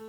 You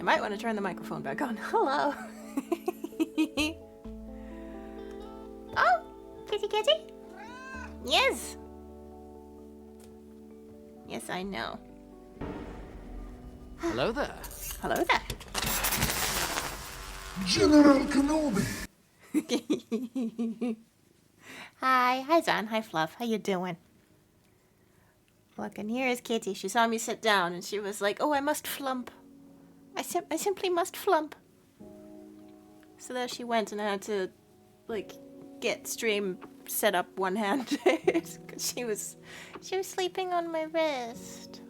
might want to turn the microphone back on. Hello. Oh, kitty kitty? Yes. Yes, I know. Hello there. Hello there. General Kenobi. Hi, Zan. Hi, Fluff. How you doing? Look, and here is Kitty. She saw me sit down, and she was like, "Oh, I must flump. I simply must flump." So there she went, and I had to, like, get stream set up one-handed because she was sleeping on my wrist.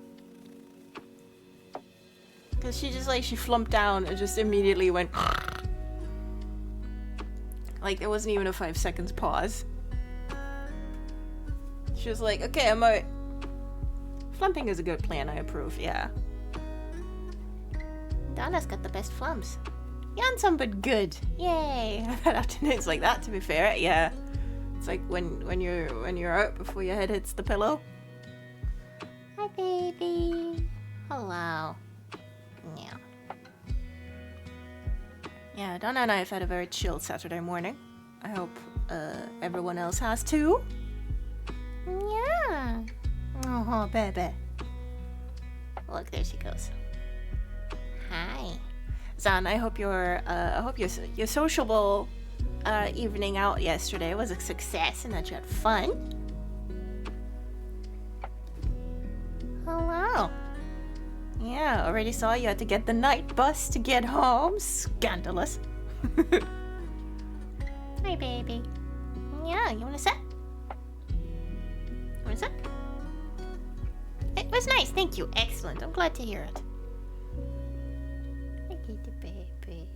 Because she flumped down and just immediately went. Like, there wasn't even a 5 seconds pause. She was like, "Okay, I'm out." Flumping is a good plan, I approve, yeah. Donna's got the best flumps. Yawn some, but good. Yay! I've had afternoons like that, to be fair, yeah. It's like when you're out before your head hits the pillow. Hi, baby. Hello. Yeah. Yeah, Donna and I have had a very chill Saturday morning. I hope everyone else has too. Yeah. Oh, baby. Look, there she goes. Hi. Zan, I hope your sociable evening out yesterday was a success and that you had fun. Hello. Yeah, already saw you had to get the night bus to get home. Scandalous. Hi, baby. Yeah, you wanna sit? Wanna sit? It was nice, thank you. Excellent. I'm glad to hear it. I get the baby.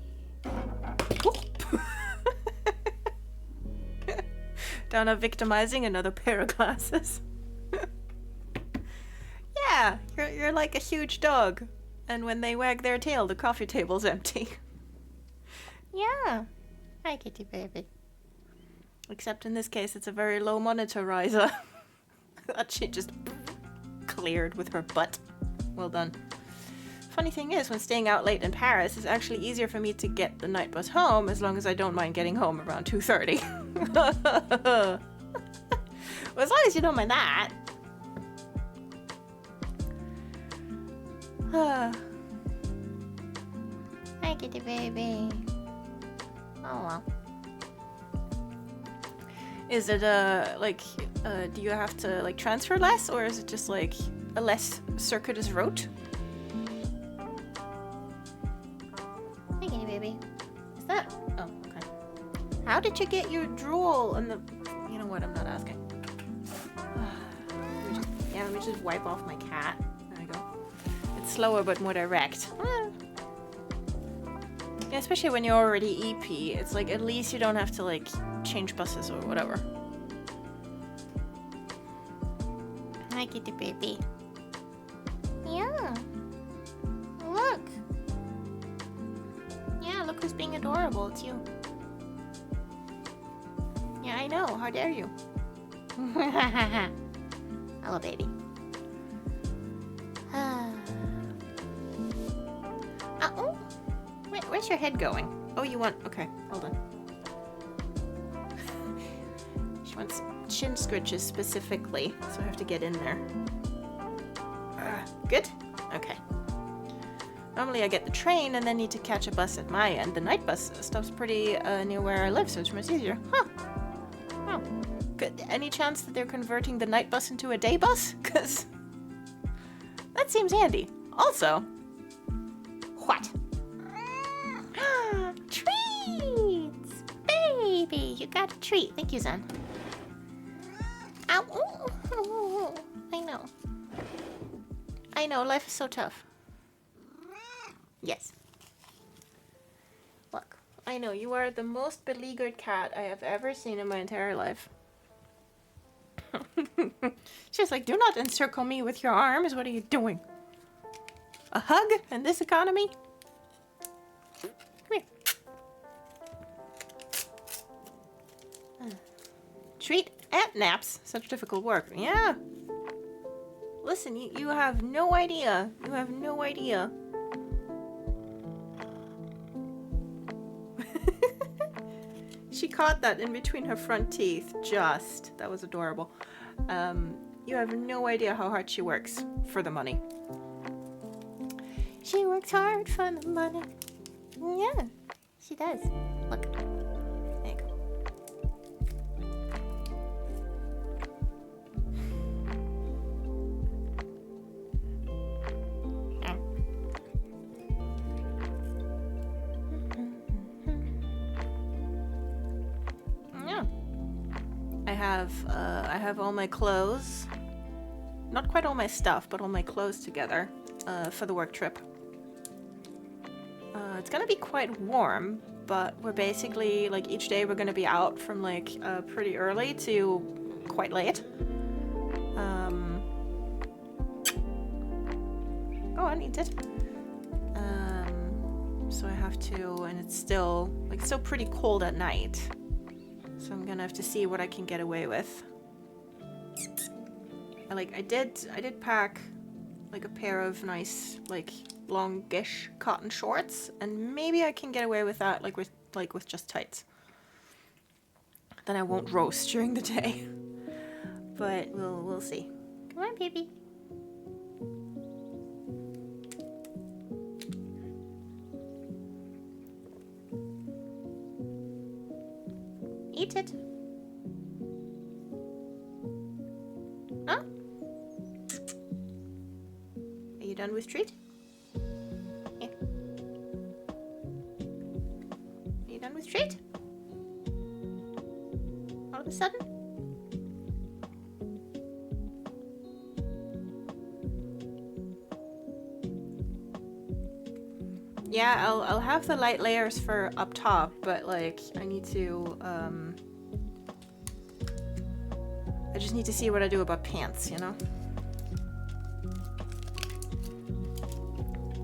Donna victimizing another pair of glasses. Yeah, you're like a huge dog. And when they wag their tail, the coffee table's empty. Yeah. I get you, baby. Except in this case, it's a very low monitorizer. That she just cleared with her butt. Well done. Funny thing is, when staying out late in Paris, it's actually easier for me to get the night bus home as long as I don't mind getting home around 2:30. Well, as long as you don't mind that. Hi, kitty baby. Oh well. Is it do you have to like transfer less, or is it just like a less circuitous route? Hi, kitty baby. Is that? Oh, okay. How did you get your drool and the? You know what? I'm not asking. Let me just wipe off my cat. There we go. It's slower but more direct. Yeah, especially when you're already EP, it's like at least you don't have to like change buses or whatever. Hi, kitty baby. Yeah. Look. Yeah, look who's being adorable. It's you. Yeah, I know. How dare you? Hello, baby. Oh. Where's your head going? Oh, you want... Okay, hold on. She wants chin scritches specifically, so I have to get in there. Good? Okay. Normally I get the train and then need to catch a bus at my end. The night bus stops pretty near where I live, so it's much easier. Huh. Oh. Good. Any chance that they're converting the night bus into a day bus? Because that seems handy. Also... What? Treats! Baby, you got a treat. Thank you, Zen. Ow. Ooh. I know. I know, life is so tough. Yes. Look, I know, you are the most beleaguered cat I have ever seen in my entire life. She's like, do not encircle me with your arms. What are you doing? A hug in this economy? Come here. Treat and naps. Such difficult work. Yeah. Listen, you have no idea. You have no idea. She caught that in between her front teeth. Just. That was adorable. You have no idea how hard she works for the money. She works hard for the money. Yeah, she does. Look. There you go. Yeah. I have all my clothes. Not quite all my stuff, but all my clothes together for the work trip. It's gonna be quite warm, but we're basically, like, each day we're gonna be out from, like, pretty early to quite late. Oh, I need it. So I have to, and it's still pretty cold at night. So I'm gonna have to see what I can get away with. I did pack, like, a pair of nice, like, longish cotton shorts, and maybe I can get away with that, like with just tights. Then I won't roast during the day. But we'll see. Come on, baby. Eat it. Huh? Are you done with treat? Here. Are you done with treat? All of a sudden? Yeah, I'll have the light layers for up top, but like I need to I just need to see what I do about pants, you know?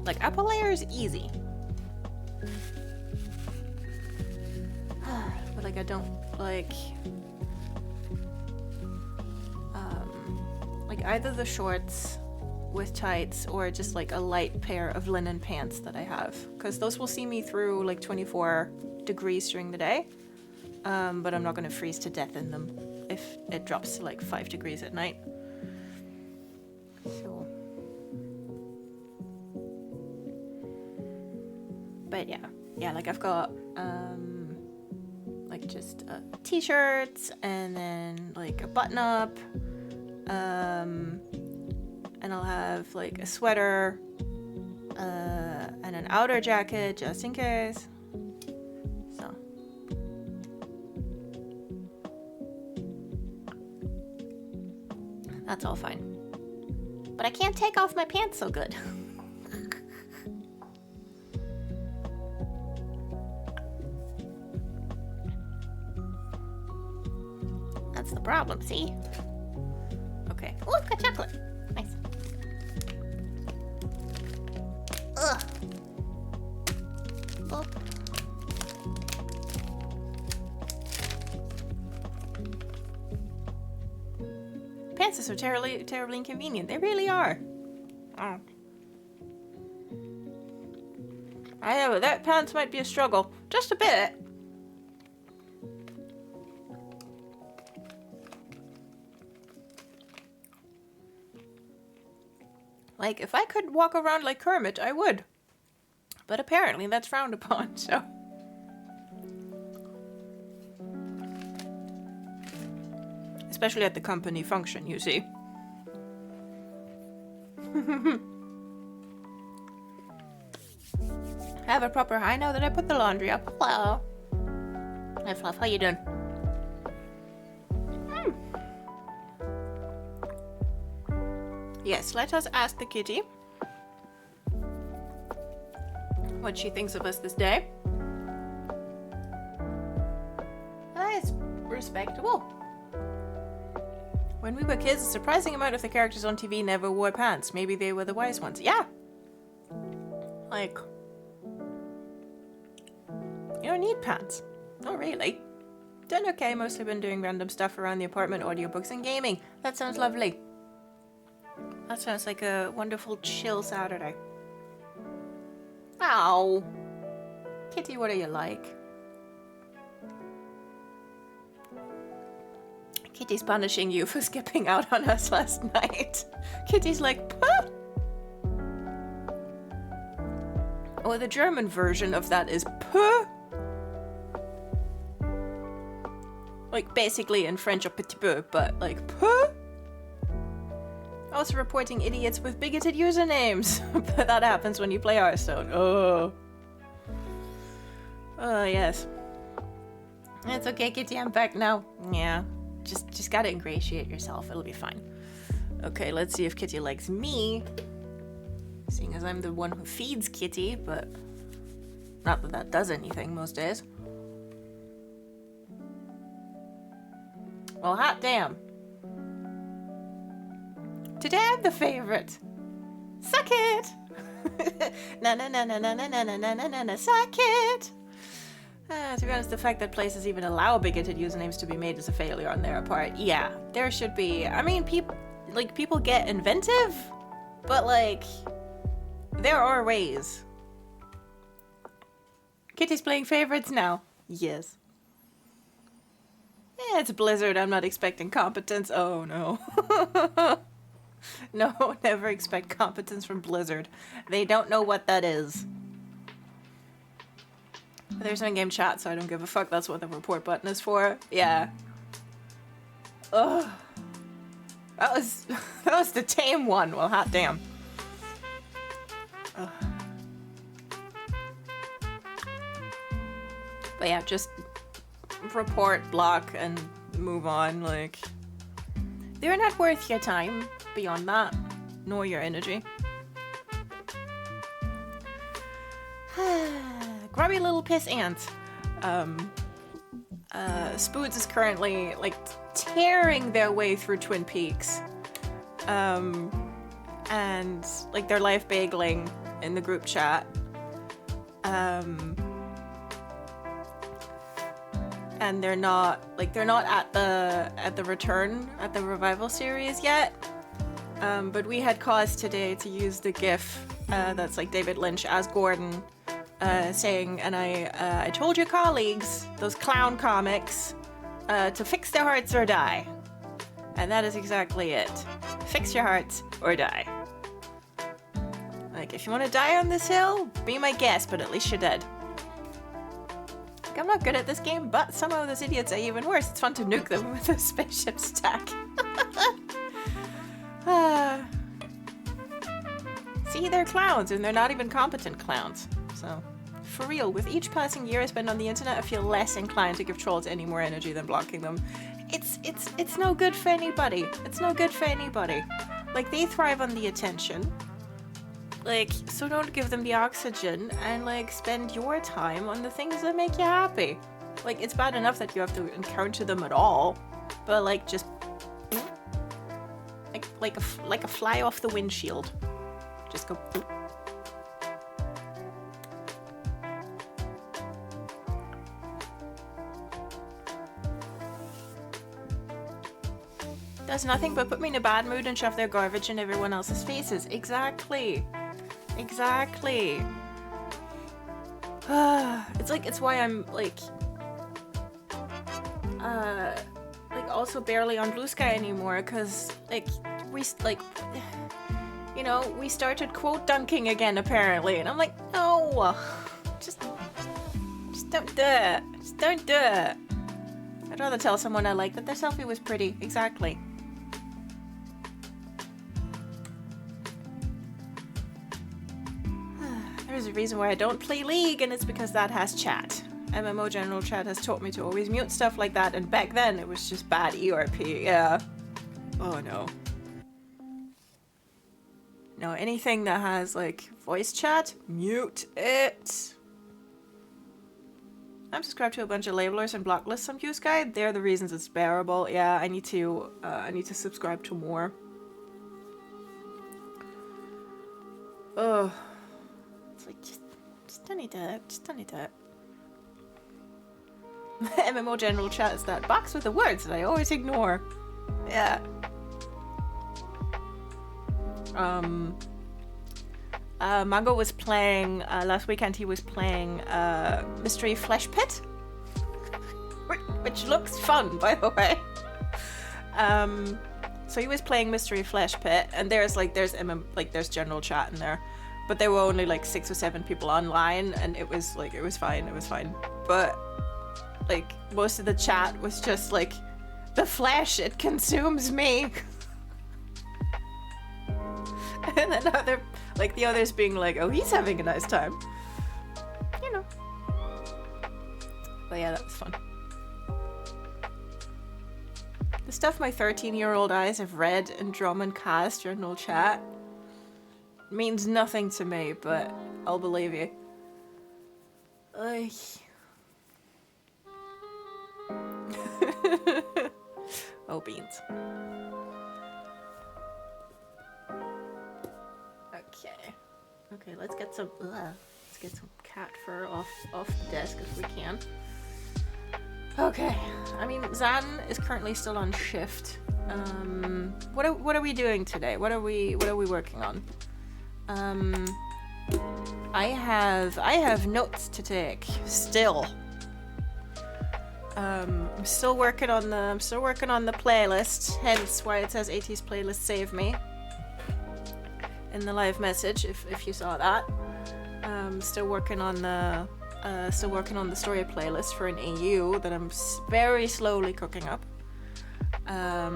Like upper layer is easy. But like I don't like either the shorts with tights or just like a light pair of linen pants that I have, because those will see me through like 24 degrees during the day, but I'm not going to freeze to death in them if it drops to like 5 degrees at night. So, but yeah, like I've got like just t-shirts and then like a button up, and I'll have like a sweater and an outer jacket just in case. So that's all fine. But I can't take off my pants so good. That's the problem, see? Okay. Oh, I've got chocolate. Nice. Ugh. Oh. Pants are so terribly inconvenient. They really are. Oh. That pants might be a struggle. Just a bit. Like, if I could walk around like Kermit, I would. But apparently that's frowned upon, so... Especially at the company function, you see. I have a proper high now that I put the laundry up. Hello. Hi, Fluff. How you doing? Yes, let us ask the kitty what she thinks of us this day. That is respectable. When we were kids, a surprising amount of the characters on TV never wore pants. Maybe they were the wise ones. Yeah. Like, you don't need pants. Not really. Done okay, mostly been doing random stuff around the apartment, audiobooks and gaming. That sounds lovely. That sounds like a wonderful chill Saturday. Ow. Kitty, what are you like? Kitty's punishing you for skipping out on us last night. Kitty's like, puh! Or the German version of that is puh! Like basically in French a petit peu, but like puh! Also reporting idiots with bigoted usernames. But that happens when you play Hearthstone. Oh. Oh, yes. It's okay, Kitty, I'm back now. Yeah. Just gotta ingratiate yourself. It'll be fine. Okay, let's see if Kitty likes me. Seeing as I'm the one who feeds Kitty, but... Not that that does anything most days. Well, hot damn. Today I'm the favorite. Suck it! Na na na na na na na na na na na, suck it! To be honest, the fact that places even allow bigoted usernames to be made is a failure on their part. Yeah, there should be. I mean, people get inventive, but like, There are ways. Kitty's playing favorites now. Yes. It's Blizzard. I'm not expecting competence. Oh no. No, never expect competence from Blizzard. They don't know what that is. There's no in-game chat, so I don't give a fuck. That's what the report button is for. Yeah. Ugh. That was the tame one. Well, hot damn. Ugh. But yeah, just report, block, and move on. Like, they're not worth your time beyond that, nor your energy. Grubby little piss ant. Spoods is currently like tearing their way through Twin Peaks. And like they're life bageling in the group chat. And they're not at the revival series yet. But we had cause today to use the GIF that's like David Lynch as Gordon saying, and I told your colleagues, those clown comics, to fix their hearts or die. And that is exactly it. Fix your hearts or die. Like, if you want to die on this hill, be my guest, but at least you're dead. Like, I'm not good at this game, but some of those idiots are even worse. It's fun to nuke them with a spaceship stack. See, they're clowns, and they're not even competent clowns. So, for real, with each passing year I spend on the internet, I feel less inclined to give trolls any more energy than blocking them. It's no good for anybody. It's no good for anybody. Like, they thrive on the attention. Like, so don't give them the oxygen and, like, spend your time on the things that make you happy. Like, it's bad enough that you have to encounter them at all, but, like, just... Like a fly off the windshield. Just go... Does nothing but put me in a bad mood and shove their garbage in everyone else's faces. Exactly. Exactly. It's why I'm like also barely on Blue Sky anymore, because we started quote dunking again apparently, and I'm like, no, just don't do it. Just don't do it. I'd rather tell someone I like that their selfie was pretty. Exactly. There's a reason why I don't play League, and it's because that has chat. MMO general chat has taught me to always mute stuff like that, and back then it was just bad ERP, yeah. Oh no. No, anything that has like voice chat, mute it. I'm subscribed to a bunch of labelers and block lists on Qsky. They're the reasons it's bearable. Yeah, I need to subscribe to more. Oh. It's like, just don't need that. Just don't need that. MMO general chat is that box with the words that I always ignore. Yeah. Mango was playing, last weekend he was playing Mystery Flesh Pit. Which looks fun, by the way. So he was playing Mystery Flesh Pit, and there's general chat in there. But there were only like 6 or 7 people online, and it was fine. But like most of the chat was just like, the flesh, it consumes me. And then the others being like, oh, he's having a nice time. You know. But yeah, that was fun. The stuff my 13-year-old eyes have read in Drum and Cast general chat means nothing to me, but I'll believe you. Oh, beans. Okay, let's get some cat fur off the desk if we can. Okay, I mean, Zan is currently still on shift. What are we doing today? What are we working on? I have notes to take still. I'm still working on the playlist, hence why it says AT's playlist save me in the live message if you saw that. Still working on the story playlist for an AU that I'm very slowly cooking up. Oh,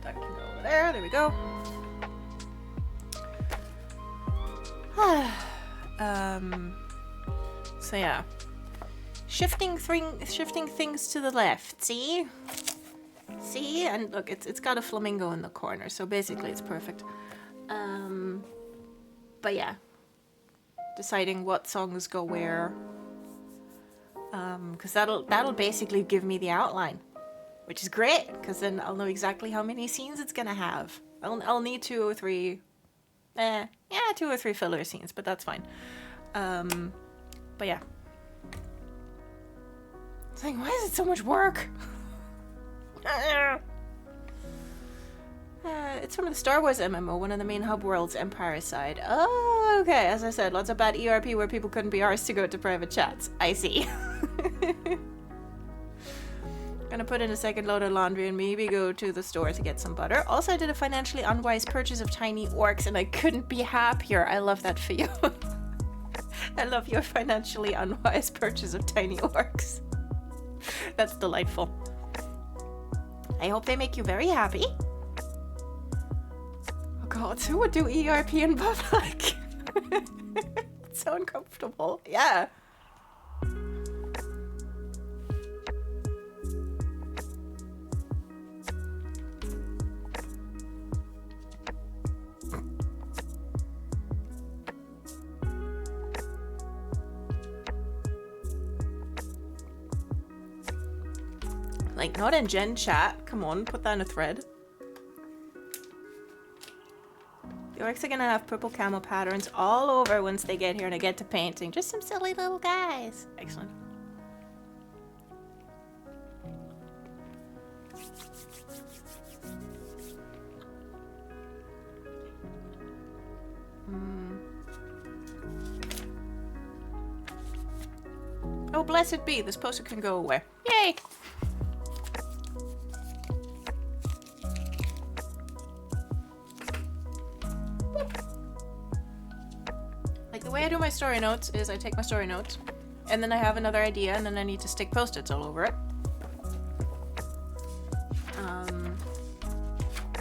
that can go over there. There we go. So yeah, shifting things to the left. See, and look, it's got a flamingo in the corner, so basically it's perfect. But yeah, deciding what songs go where, because that'll basically give me the outline, which is great, because then I'll know exactly how many scenes it's gonna have. I'll need 2 or 3 filler scenes, but that's fine. But yeah. It's like, why is it so much work? It's from the Star Wars MMO, one of the main hub worlds, Empire Side. Oh, okay. As I said, lots of bad ERP where people couldn't be arsed to go to private chats. I see. Gonna put in a second load of laundry and maybe go to the store to get some butter. Also, I did a financially unwise purchase of tiny orcs and I couldn't be happier. I love that for you. I love your financially unwise purchase of tiny orcs. That's delightful. I hope they make you very happy. Oh god, who would do ERP in public? It's so uncomfortable. Yeah. Like, not in Gen chat. Come on, put that in a thread. The orcs are gonna have purple camo patterns all over once they get here and I get to painting. Just some silly little guys. Excellent. Oh, blessed be, this poster can go away. Yay! Like, the way I do my story notes is I take my story notes, and then I have another idea, and then I need to stick post-its all over it.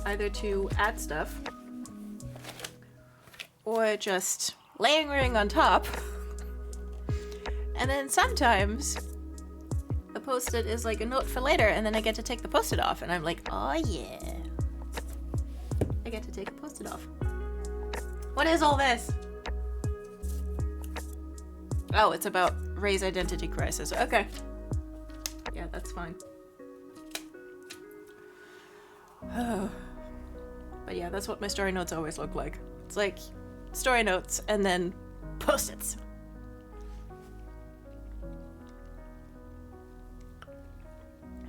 Either to add stuff, or just layering on top. And then sometimes a post-it is like a note for later, and then I get to take the post-it off, and I'm like, oh yeah. I get to take a post-it off. What is all this? Oh, it's about Ray's identity crisis. Okay. Yeah, that's fine. Oh. But yeah, that's what my story notes always look like. It's like story notes and then post-its.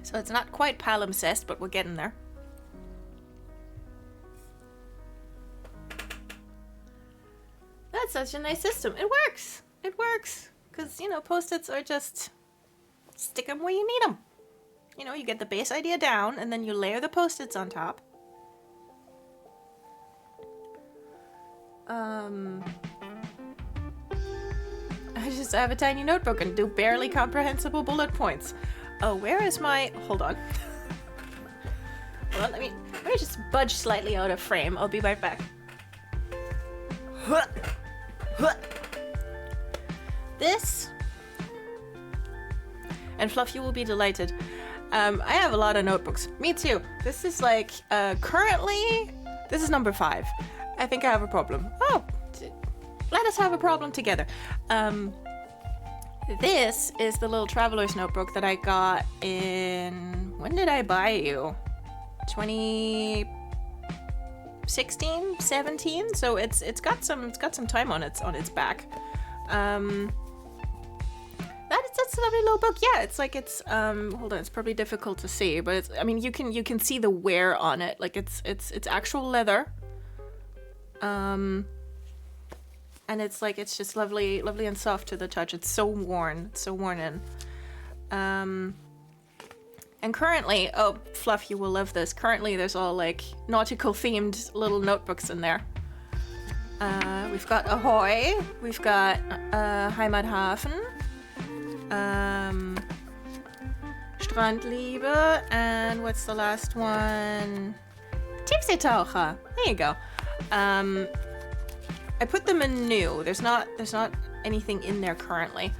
So it's not quite palimpsest, but we're getting there. That's such a nice system. It works. It works. Because, you know, post-its are just stick them where you need them. You know, you get the base idea down, and then you layer the post-its on top. I have a tiny notebook and do barely comprehensible bullet points. Oh, where is my... Hold on. Hold on, let me just budge slightly out of frame. I'll be right back. This... And Fluff, you will be delighted. I have a lot of notebooks. Me too. This is like, currently... This is number 5. I think I have a problem. Oh! Let us have a problem together. This is the little traveler's notebook that I got in... When did I buy you? 2016, 17? So it's got some time on its back. That's a lovely little book. Yeah, it's like hold on, it's probably difficult to see, but it's, I mean, you can see the wear on it. Like it's actual leather. and it's like it's just lovely and soft to the touch. It's so worn in. And currently, oh, Fluff, you will love this. Currently, there's all like nautical themed little notebooks in there. We've got Ahoy, we've got Heimathafen, Strandliebe, and what's the last one? Tiefseetaucher. There you go. I put them in new. There's not anything in there currently.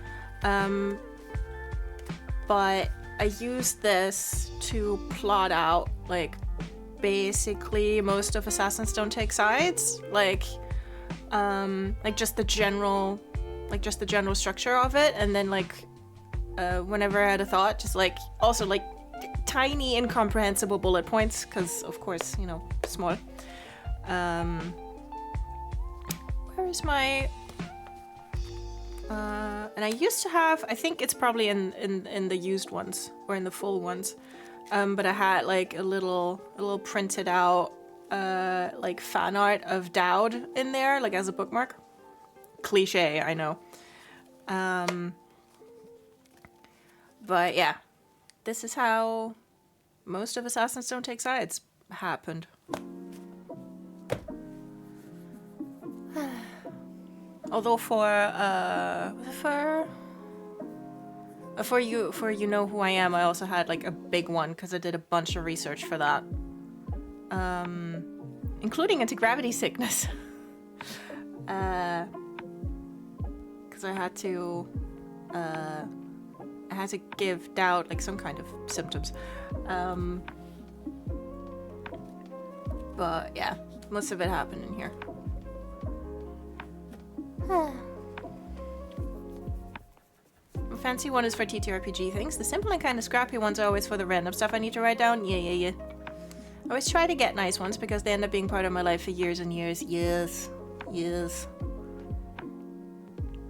But I used this to plot out like basically most of Assassins Don't Take Sides, like just the general structure of it, and then like whenever I had a thought, just like also like tiny incomprehensible bullet points, because of course, you know, small. Where is my and I used to have, I think it's probably in the used ones or in the full ones, but I had like a little printed out like fan art of Dowd in there, like as a bookmark. Cliche, I know. But yeah, this is how most of Assassins Don't Take Sides happened. Although for you know who I am, I also had like a big one because I did a bunch of research for that, including anti-gravity sickness. Because I had to give Dowd like some kind of symptoms. But yeah, most of it happened in here. The fancy one is for TTRPG things. The simple and kind of scrappy ones are always for the random stuff I need to write down. Yeah. I always try to get nice ones because they end up being part of my life for years and years. Yes.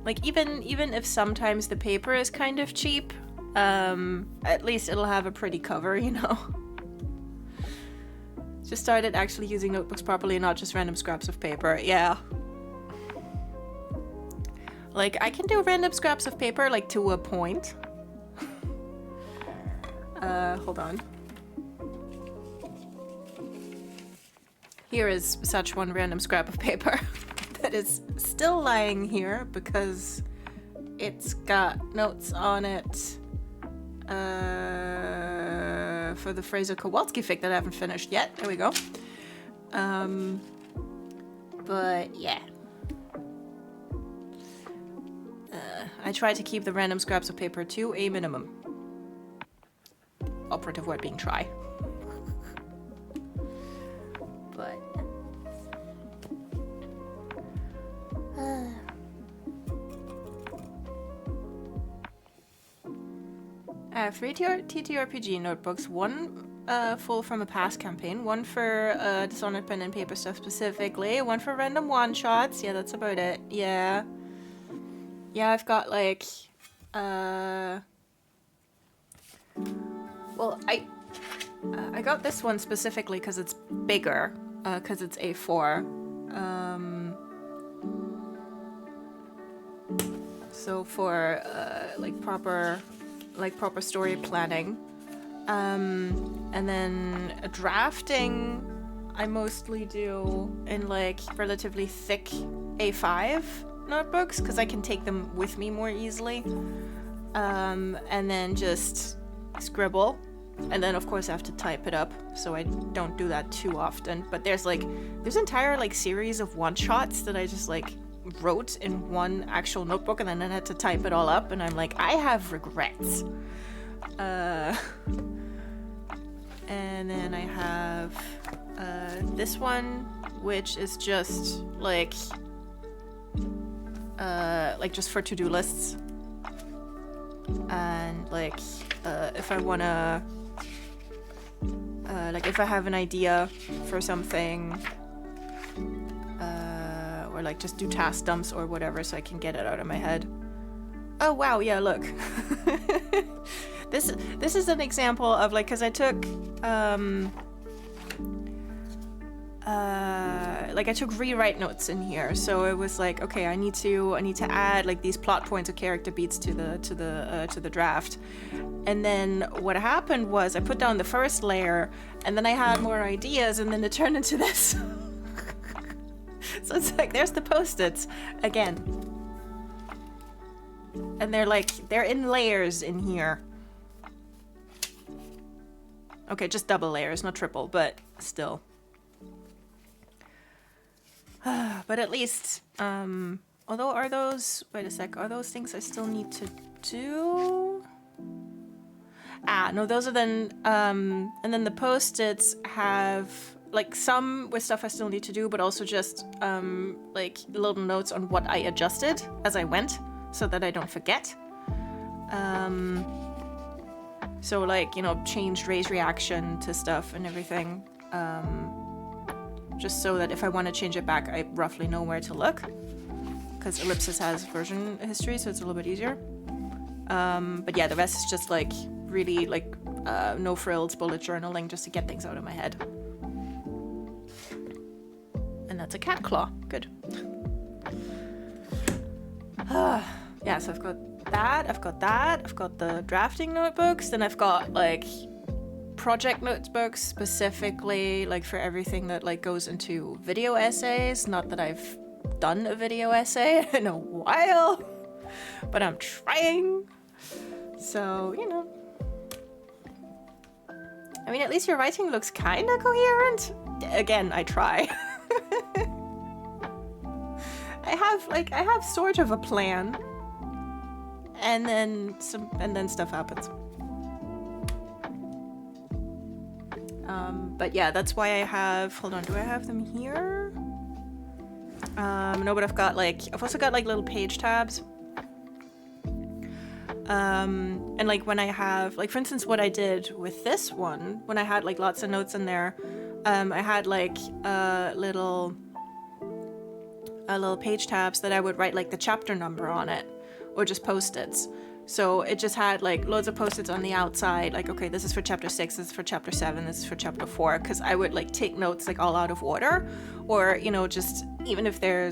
Like even if sometimes the paper is kind of cheap, at least it'll have a pretty cover, you know. Just started actually using notebooks properly and not just random scraps of paper. Yeah. Like, I can do random scraps of paper, like, to a point. Hold on. Here is such one random scrap of paper that is still lying here because it's got notes on it for the Fraser Kowalski fic that I haven't finished yet. There we go. But yeah. I try to keep the random scraps of paper to a minimum. Operative word being try. But I have 3 TTRPG notebooks, one full from a past campaign, one for Dishonored pen and paper stuff specifically, one for random one-shots. Yeah, that's about it. Yeah, I've got like well, I got this one specifically because it's bigger, because it's A4. So for like proper story planning, and then drafting, I mostly do in like relatively thick A5 notebooks because I can take them with me more easily, and then just scribble, and then of course I have to type it up, so I don't do that too often. But there's entire like series of one-shots that I just like wrote in one actual notebook, and then I had to type it all up, and I'm like, I have regrets. And then I have this one, which is just like just for to-do lists, and like if I wanna like if I have an idea for something, or like just do task dumps or whatever, so I can get it out of my head. Oh wow, yeah, look. This is an example of like, because I took like I took rewrite notes in here, so it was like, okay, I need to add like these plot points or character beats to the draft. And then what happened was I put down the first layer, and then I had more ideas, and then it turned into this. So it's like, there's the post-its again, and they're in layers in here. Okay, just double layers, not triple, but still. But at least, although are those, wait a sec, are those things I still need to do? Ah, no, those are then, and then the post-its have, like, some with stuff I still need to do, but also just, like, little notes on what I adjusted as I went, so that I don't forget. So, like, you know, changed Ray's reaction to stuff and everything. Just so that if I want to change it back, I roughly know where to look. Because Ellipsis has version history, so it's a little bit easier. But yeah, the rest is just, like, really, like, no frills bullet journaling just to get things out of my head. And that's a cat claw. Good. Yeah, so I've got that, I've got the drafting notebooks, then I've got, like, project notebooks specifically, like, for everything that, like, goes into video essays. Not that I've done a video essay in a while, but I'm trying. So, you know. I mean, at least your writing looks kind of coherent. Again, I try. I have sort of a plan. And then stuff happens. But yeah, that's why I have, hold on, do I have them here? No, but I've also got like little page tabs. And like when I have, like for instance, what I did with this one, when I had like lots of notes in there, I had like little page tabs that I would write like the chapter number on it, or just post-its. So it just had like loads of post-its on the outside, like, okay, this is for chapter 6, this is for chapter 7, this is for chapter 4, because I would like take notes like all out of order, or, you know, just even if I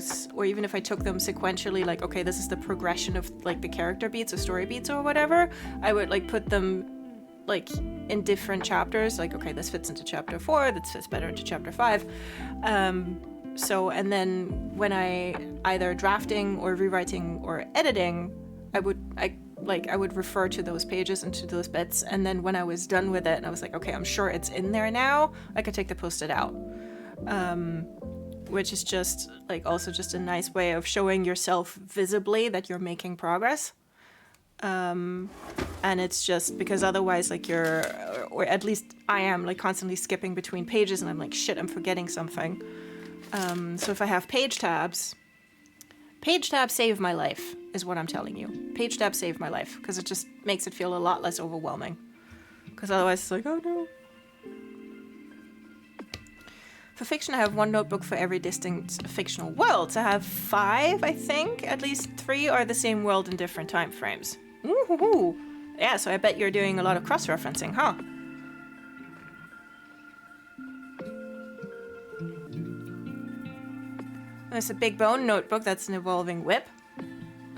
took them sequentially, like, okay, this is the progression of like the character beats or story beats or whatever, I would like put them like in different chapters, like, okay, this fits into chapter 4, this fits better into chapter 5. So, and then when I either drafting or rewriting or editing, I would refer to those pages and to those bits, and then when I was done with it and I was like, okay, I'm sure it's in there now, I could take the post-it out. Which is just like also just a nice way of showing yourself visibly that you're making progress. And it's just because otherwise like or at least I am like constantly skipping between pages and I'm like, shit, I'm forgetting something. So if I have page tabs save my life, is what I'm telling you. Page tabs save my life, because it just makes it feel a lot less overwhelming. Because otherwise it's like, oh no. For fiction, I have one notebook for every distinct fictional world. So I have 5, I think. At least 3 are the same world in different time frames. Ooh. Yeah, so I bet you're doing a lot of cross-referencing, huh? There's a big bone notebook, that's an evolving whip.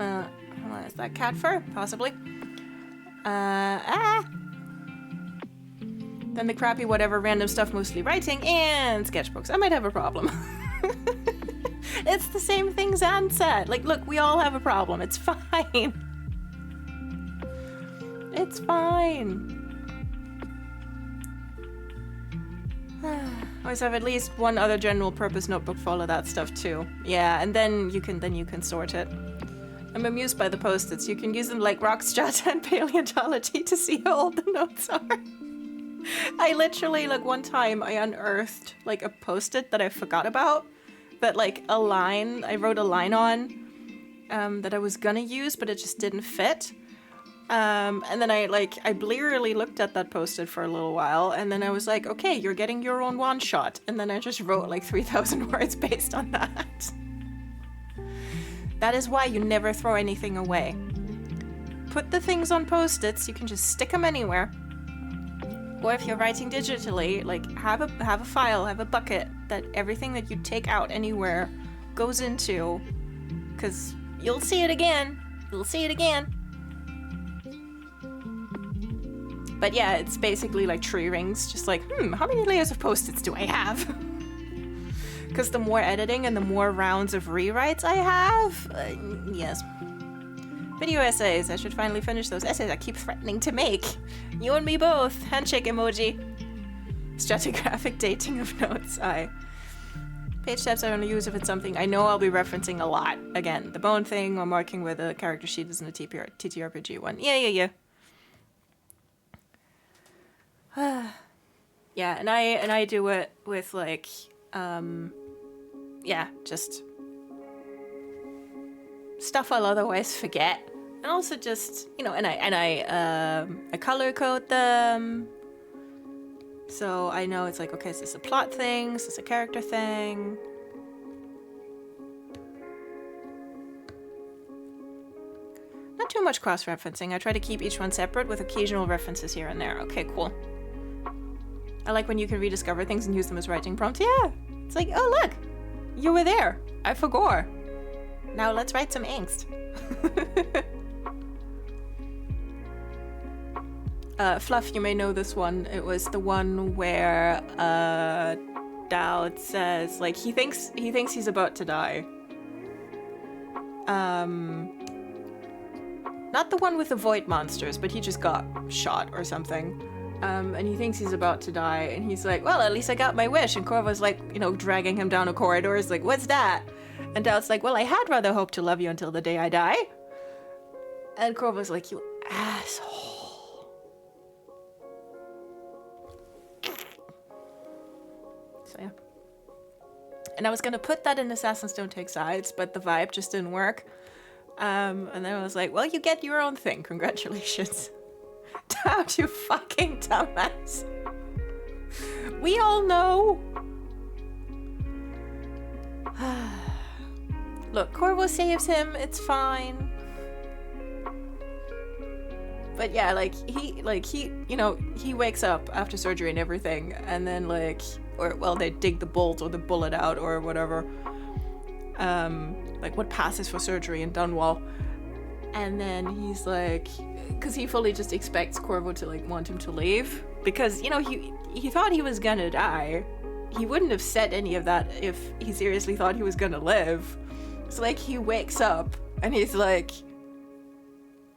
Is that cat fur? Possibly. Then the crappy whatever random stuff, mostly writing, and sketchbooks. I might have a problem. It's the same thing Zan said. Like, look, we all have a problem. It's fine. It's fine. Always have at least one other general purpose notebook for all of that stuff too. Yeah, and then you can sort it. I'm amused by the post-its. You can use them like rock strata and paleontology to see how old the notes are. I literally, like, one time I unearthed like a post-it that I forgot about, that like I wrote a line on that I was gonna use, but it just didn't fit. And then I blearily looked at that post-it for a little while, and then I was like, okay, you're getting your own one shot. And then I just wrote like 3,000 words based on that. That is why you never throw anything away. Put the things on post-its, you can just stick them anywhere. Or if you're writing digitally, like have a file, have a bucket that everything that you take out anywhere goes into, because you'll see it again. You'll see it again. But yeah, it's basically like tree rings, just like, how many layers of post-its do I have? Because the more editing and the more rounds of rewrites I have, yes. Video essays, I should finally finish those essays I keep threatening to make. You and me both, handshake emoji. Stratigraphic dating of notes, Page tabs I only use if it's something I know I'll be referencing a lot. Again, the bone thing or marking where the character sheet is in the TTRPG one. Yeah. Yeah, and I do it with like, just stuff I'll otherwise forget, and also just and I color code them, so I know it's like, okay, is this a plot thing? Is this a character thing? Not too much cross-referencing. I try to keep each one separate with occasional references here and there. Okay, cool. I like when you can rediscover things and use them as writing prompts. Yeah, it's like, oh look, you were there. I forgot. Now let's write some angst. Fluff, you may know this one. It was the one where Dowd says, like, he thinks he's about to die. Not the one with the void monsters, but he just got shot or something. And he thinks he's about to die, and he's like, well, at least I got my wish. And Corvo's like, dragging him down a corridor. He's like, what's that? And Dowd's like, well, I had rather hoped to love you until the day I die. And Corvo's like, you asshole. So yeah. And I was gonna put that in Assassins Don't Take Sides, but the vibe just didn't work. And then I was like, well, you get your own thing. Congratulations. Dowd, you fucking dumbass. We all know. Look, Corvo saves him, it's fine. But yeah, he wakes up after surgery and everything, and then they dig the bolt or the bullet out or whatever. What passes for surgery in Dunwall. And then he's like, because he fully just expects Corvo to want him to leave, because he thought he was gonna die. He wouldn't have said any of that if he seriously thought he was gonna live. So he wakes up and he's like,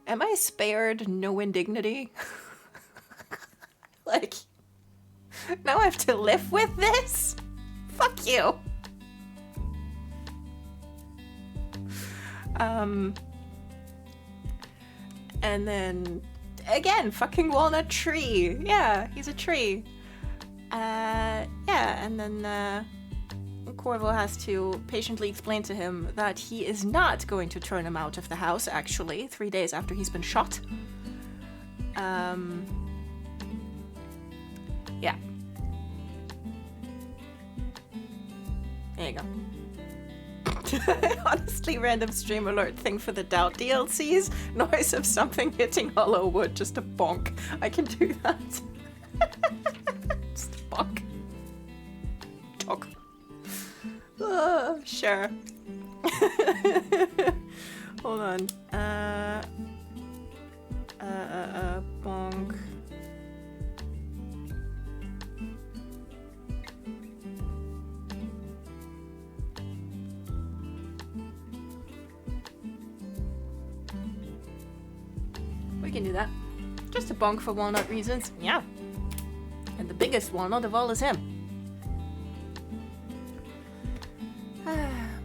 am I spared no indignity? Now I have to live with this? Fuck you. And then, again, fucking walnut tree. Yeah, he's a tree. And then Corvo has to patiently explain to him that he is not going to turn him out of the house, actually, 3 days after he's been shot. Yeah. There you go. Honestly, random stream alert thing for the Doubt DLCs. Noise of something hitting hollow wood. Just a bonk. I can do that. Just a bonk. Talk. Sure. Hold on. Bonk. We can do that. Just a bonk for walnut reasons. Yeah. And the biggest walnut of all is him.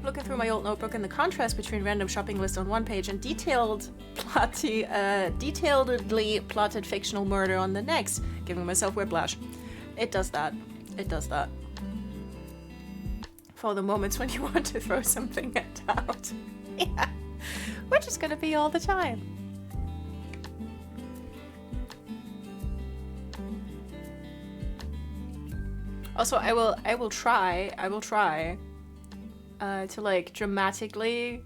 Looking through my old notebook, and the contrast between random shopping lists on one page and detailedly plotted fictional murder on the next, giving myself whiplash. It does that. It does that. For the moments when you want to throw something out. Yeah. Which is gonna be all the time. Also, I will try to dramatically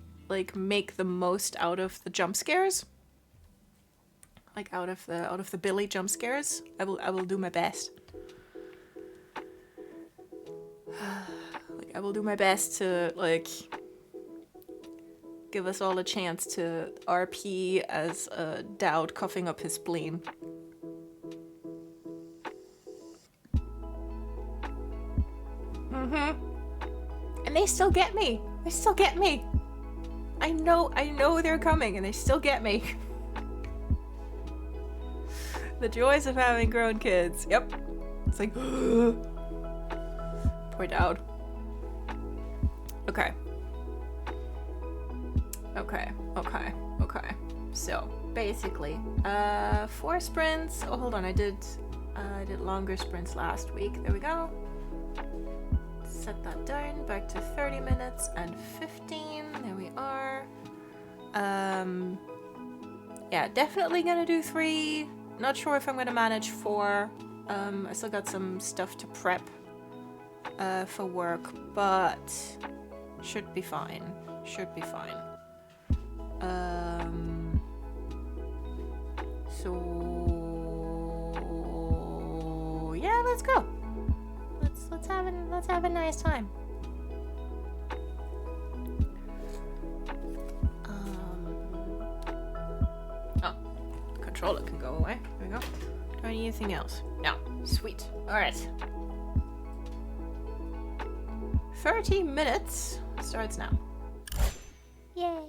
make the most out of the jump scares. Out of the Billy jump scares. I will do my best. I will do my best to, like, give us all a chance to RP as Dowd coughing up his spleen. And they still get me. They still get me. I know they're coming and they still get me. The joys of having grown kids. Yep. It's like, poor Dowd. Okay. Okay. So, basically, 4 sprints. Oh, hold on. I did longer sprints last week. There we go. Set that down. Back to 30 minutes and 15. There we are. Yeah, definitely gonna do 3. Not sure if I'm gonna manage 4. I still got some stuff to prep for work, but should be fine. So yeah, let's go. Let's have a nice time. Oh, the controller can go away. There we go. Do I need anything else? No. Sweet. All right. 30 minutes starts now. Yay.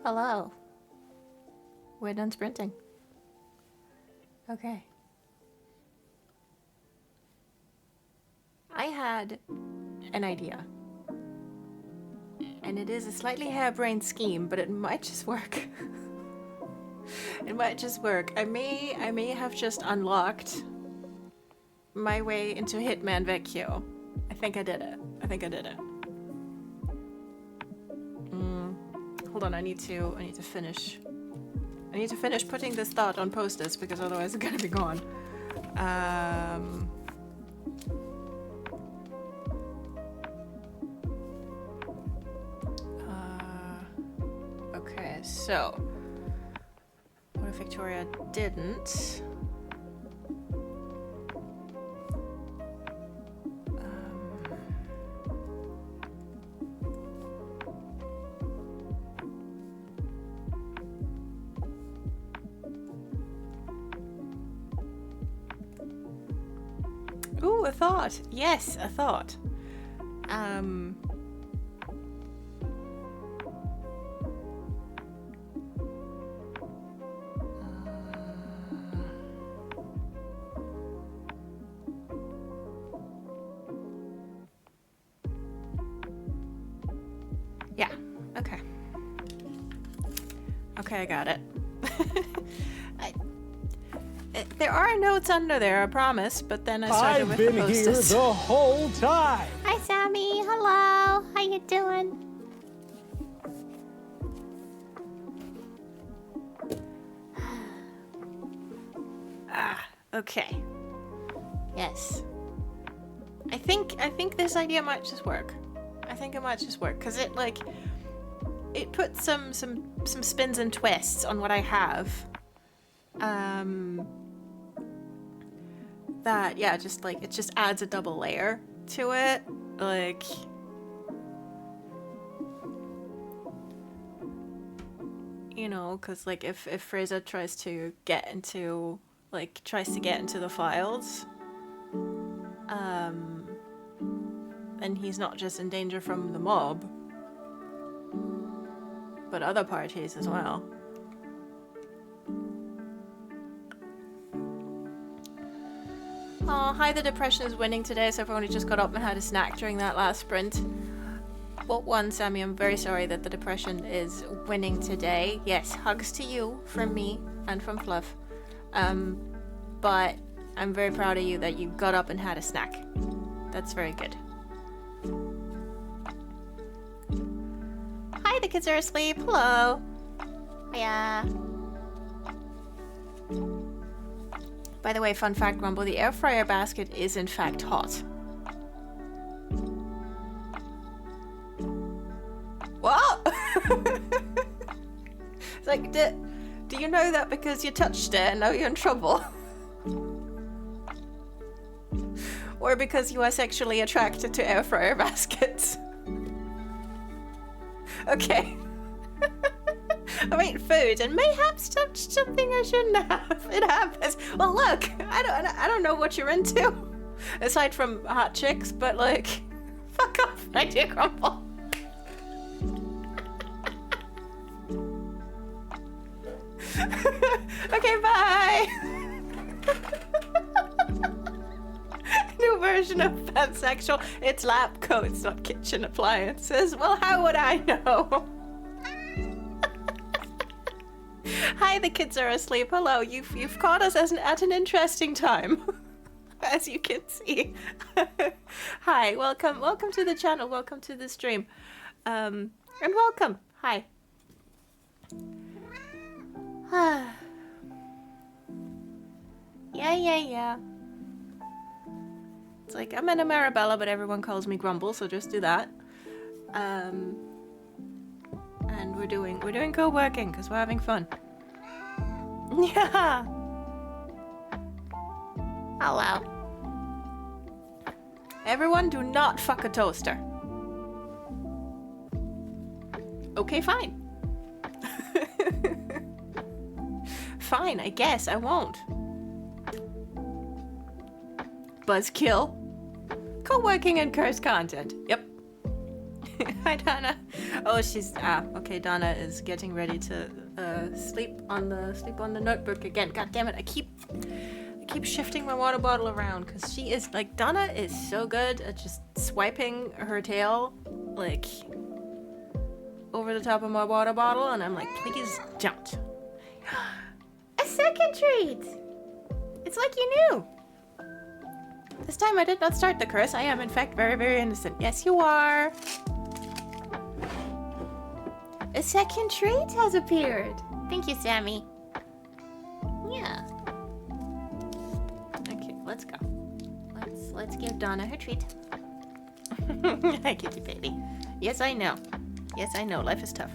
Hello. We're done sprinting. Okay. I had an idea. And it is a slightly harebrained scheme, but it might just work. It might just work. I may have just unlocked my way into Hitman Vecchio. I think I did it. Hold on, I need to finish. I need to finish putting this thought on post-its because otherwise it's gonna be gone. Okay, so what if Victoria didn't? Ooh, a thought. Yes, a thought. Yeah, okay. Okay, I got it. There are notes under there, I promise, but then I started with the I've been here post-its. the whole time. Hi, Sammy. Hello. How you doing? Okay. Yes. I think this idea might just work. I think it might just work because it puts some spins and twists on what I have. That yeah, just like it just adds a double layer to it. Like you know, because like if Fraser tries to get into the files, then he's not just in danger from the mob, but other parties as well. Oh, hi, the depression is winning today, so I've only just got up and had a snack during that last sprint. Well, one, Sammy, I'm very sorry that the depression is winning today. Yes, hugs to you from me and from Fluff. But I'm very proud of you that you got up and had a snack. That's very good. Hi, the kids are asleep. Hello. Hiya. By the way, fun fact, Grumble, the air fryer basket is in fact hot. What? It's like, do you know that because you touched it and now you're in trouble? Or because you are sexually attracted to air fryer baskets? Okay. I ate food and mayhaps touched something I shouldn't have. It happens. Well, look, I don't know what you're into, aside from hot chicks, but like, fuck off, my dear Grumble. Okay, bye. New version of pansexual. It's lab coats, not kitchen appliances. Well, how would I know? Hi, the kids are asleep. Hello, you've caught us at an interesting time, as you can see. Hi, welcome to the channel, welcome to the stream, and welcome. Hi. Yeah. It's like I'm in a Marabella, but everyone calls me Grumble, so just do that. And we're doing co-working because we're having fun. Yeah. Hello. Everyone, do not fuck a toaster. Okay, fine. Fine, I guess I won't. Buzzkill. Co-working and cursed content. Yep. Hi, Donna. Oh, she's okay. Donna is getting ready to sleep on the notebook again. God damn it! I keep shifting my water bottle around because she is like Donna is so good at just swiping her tail like over the top of my water bottle, and I'm like, please don't. A second treat. It's like you knew. This time I did not start the curse. I am, in fact, very, very innocent. Yes, you are. A second treat has appeared. Thank you, Sammy. Yeah. Okay, let's go. Let's give Donna her treat. Hi, kitty baby. Yes, I know. Yes, I know. Life is tough.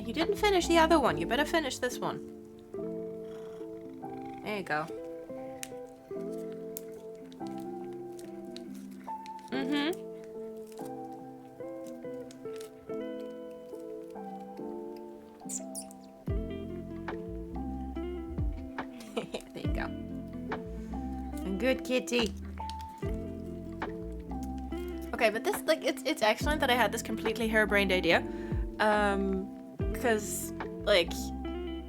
You didn't finish the other one. You better finish this one. There you go. Mm-hmm. There you go. Good kitty. Okay, but this, like, it's excellent that I had this completely harebrained idea. Because, like,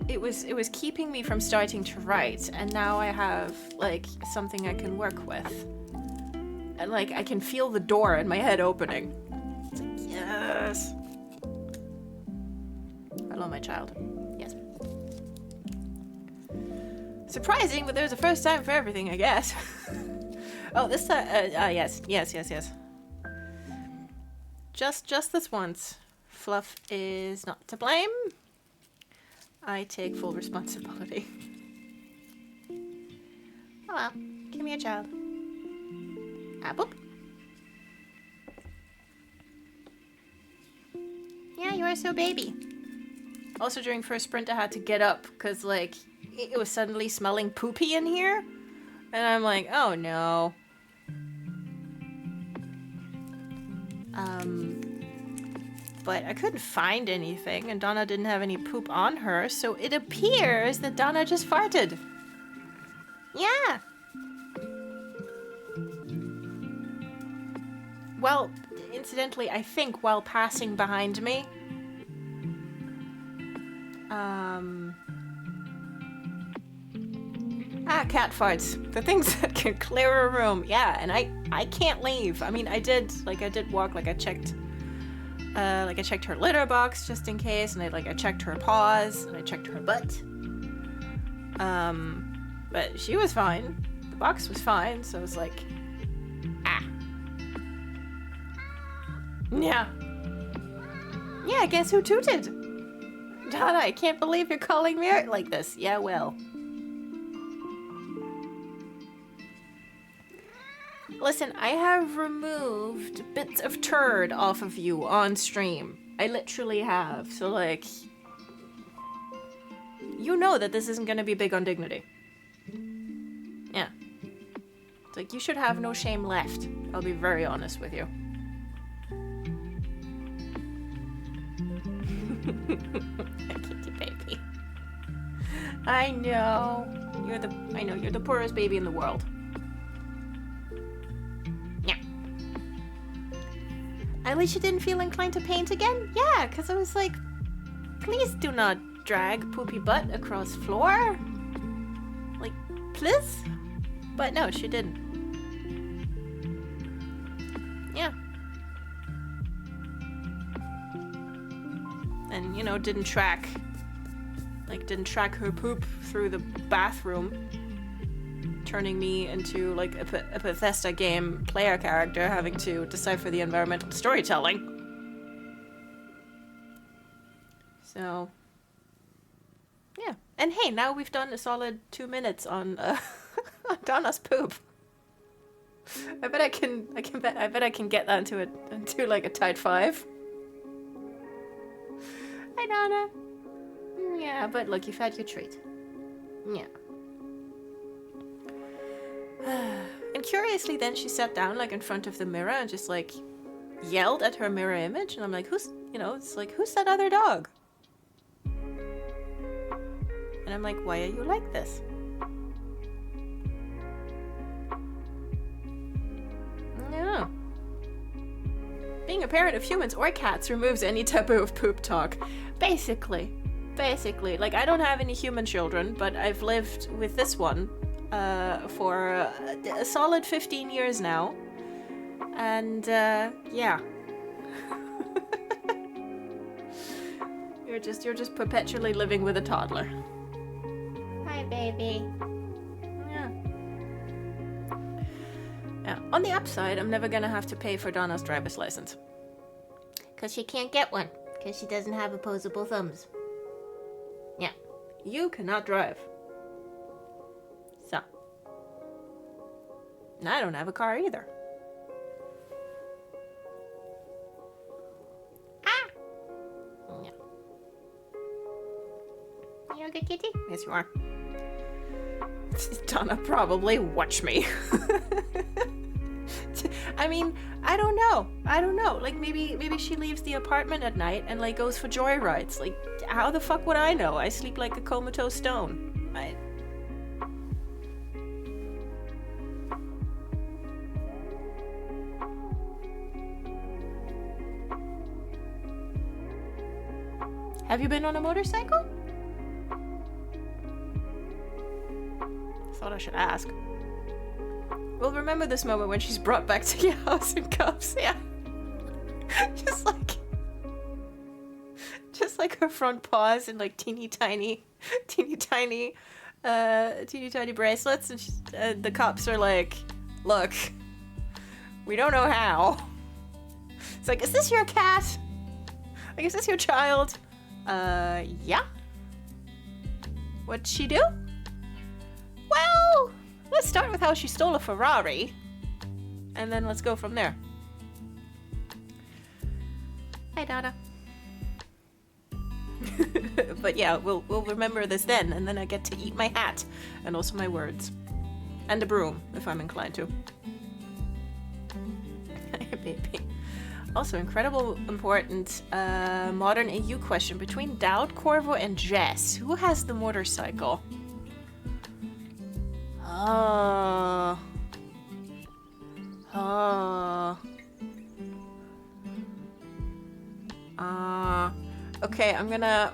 it was keeping me from starting to write, and now I have, like, something I can work with. And, like, I can feel the door in my head opening. It's like, yes. Hello, my child. Yes. Surprising, but there's a first time for everything, I guess. Oh, this yes. Just this once. Fluff is not to blame. I take full responsibility. Oh well, come here, child. Ah, boop. Yeah, you are so baby. Also, during first sprint, I had to get up because, like, it was suddenly smelling poopy in here. And I'm like, oh no. But I couldn't find anything, and Donna didn't have any poop on her, so it appears that Donna just farted. Yeah. Well, incidentally, I think while passing behind me, cat farts. The things that can clear a room. Yeah, and I can't leave. I mean, I did walk, like I checked her litter box just in case, and I checked her paws, and I checked her butt. But she was fine. The box was fine, so it was like, Yeah. Yeah, guess who tooted? Donna, I can't believe you're calling me out like this. Yeah, well. Listen, I have removed bits of turd off of you on stream. I literally have. So, like, you know that this isn't gonna be big on dignity. Yeah. It's like, you should have no shame left. I'll be very honest with you. Kitty baby. I know. You're the poorest baby in the world. Yeah. At least you didn't feel inclined to paint again? Yeah, because I was like, please do not drag poopy butt across floor. Like, please? But no, she didn't. Yeah. And, didn't track her poop through the bathroom, turning me into, like, a Bethesda game player character having to decipher the environmental storytelling. So, yeah. And hey, now we've done a solid 2 minutes on Donna's poop. I bet I can get that into like a tight 5. Hi, Donna. Yeah, but look, you've had your treat. Yeah. And curiously, then she sat down, like, in front of the mirror and just, like, yelled at her mirror image. And I'm like, who's that other dog? And I'm like, why are you like this? Yeah. a parent of humans or cats removes any taboo of poop talk. Basically. Like, I don't have any human children, but I've lived with this one for a solid 15 years now. And, yeah. You're just perpetually living with a toddler. Hi, baby. Yeah. On the upside, I'm never gonna have to pay for Donna's driver's license. Because she can't get one. Because she doesn't have opposable thumbs. Yeah. You cannot drive. So. And I don't have a car either. Ah! Yeah. You a good kitty? Yes, you are. Donna probably watch me. I mean, I don't know. Like, maybe she leaves the apartment at night and, like, goes for joyrides. Like, how the fuck would I know? I sleep like a comatose stone. Have you been on a motorcycle? Thought I should ask. We'll remember this moment when she's brought back to your house in cuffs, yeah. just like her front paws and like teeny tiny bracelets, and the cops are like, look, we don't know how. It's like, is this your cat? Like, is this your child? Yeah. What'd she do? Well, let's start with how she stole a Ferrari, and then let's go from there. Hi, Donna. But yeah, we'll remember this then, and then I get to eat my hat, and also my words. And a broom, if I'm inclined to. Hi, baby. Also, incredible important modern AU question between Dowd, Corvo, and Jess. Who has the motorcycle? Okay, I'm gonna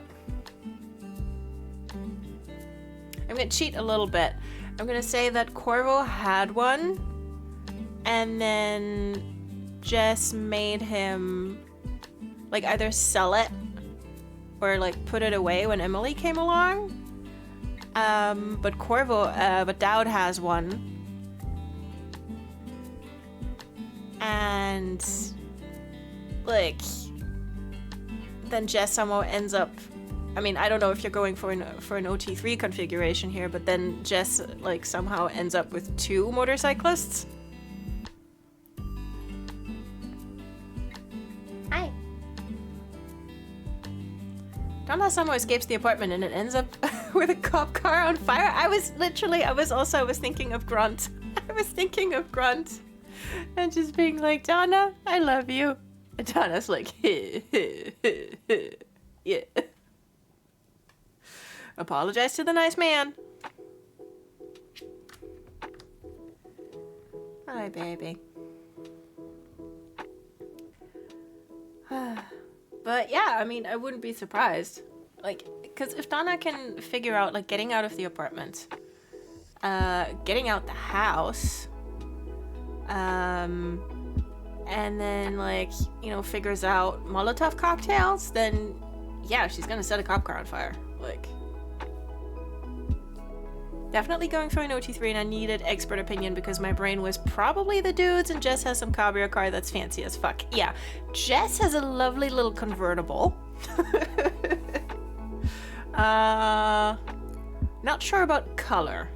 cheat a little bit. I'm gonna say that Corvo had one, and then Jess made him like either sell it or like put it away when Emily came along. But Dowd has one, and like then Jess somehow ends up. I mean, I don't know if you're going for an OT3 configuration here, but then Jess like somehow ends up with two motorcyclists. Hi. Donna somehow escapes the apartment and it ends up with a cop car on fire. I was thinking of Grunt. I was thinking of Grunt. And just being like, Donna, I love you. And Donna's like, yeah. Apologize to the nice man. Hi, baby. But yeah, I mean, I wouldn't be surprised. Like, because if Donna can figure out, like, getting out of the apartment, getting out the house, and then, like, you know, figures out Molotov cocktails, then, yeah, she's gonna set a cop car on fire. Like, definitely going for an OT3, and I needed expert opinion because my brain was probably the dudes, and Jess has some Cabrio car that's fancy as fuck. Yeah, Jess has a lovely little convertible. Not sure about color.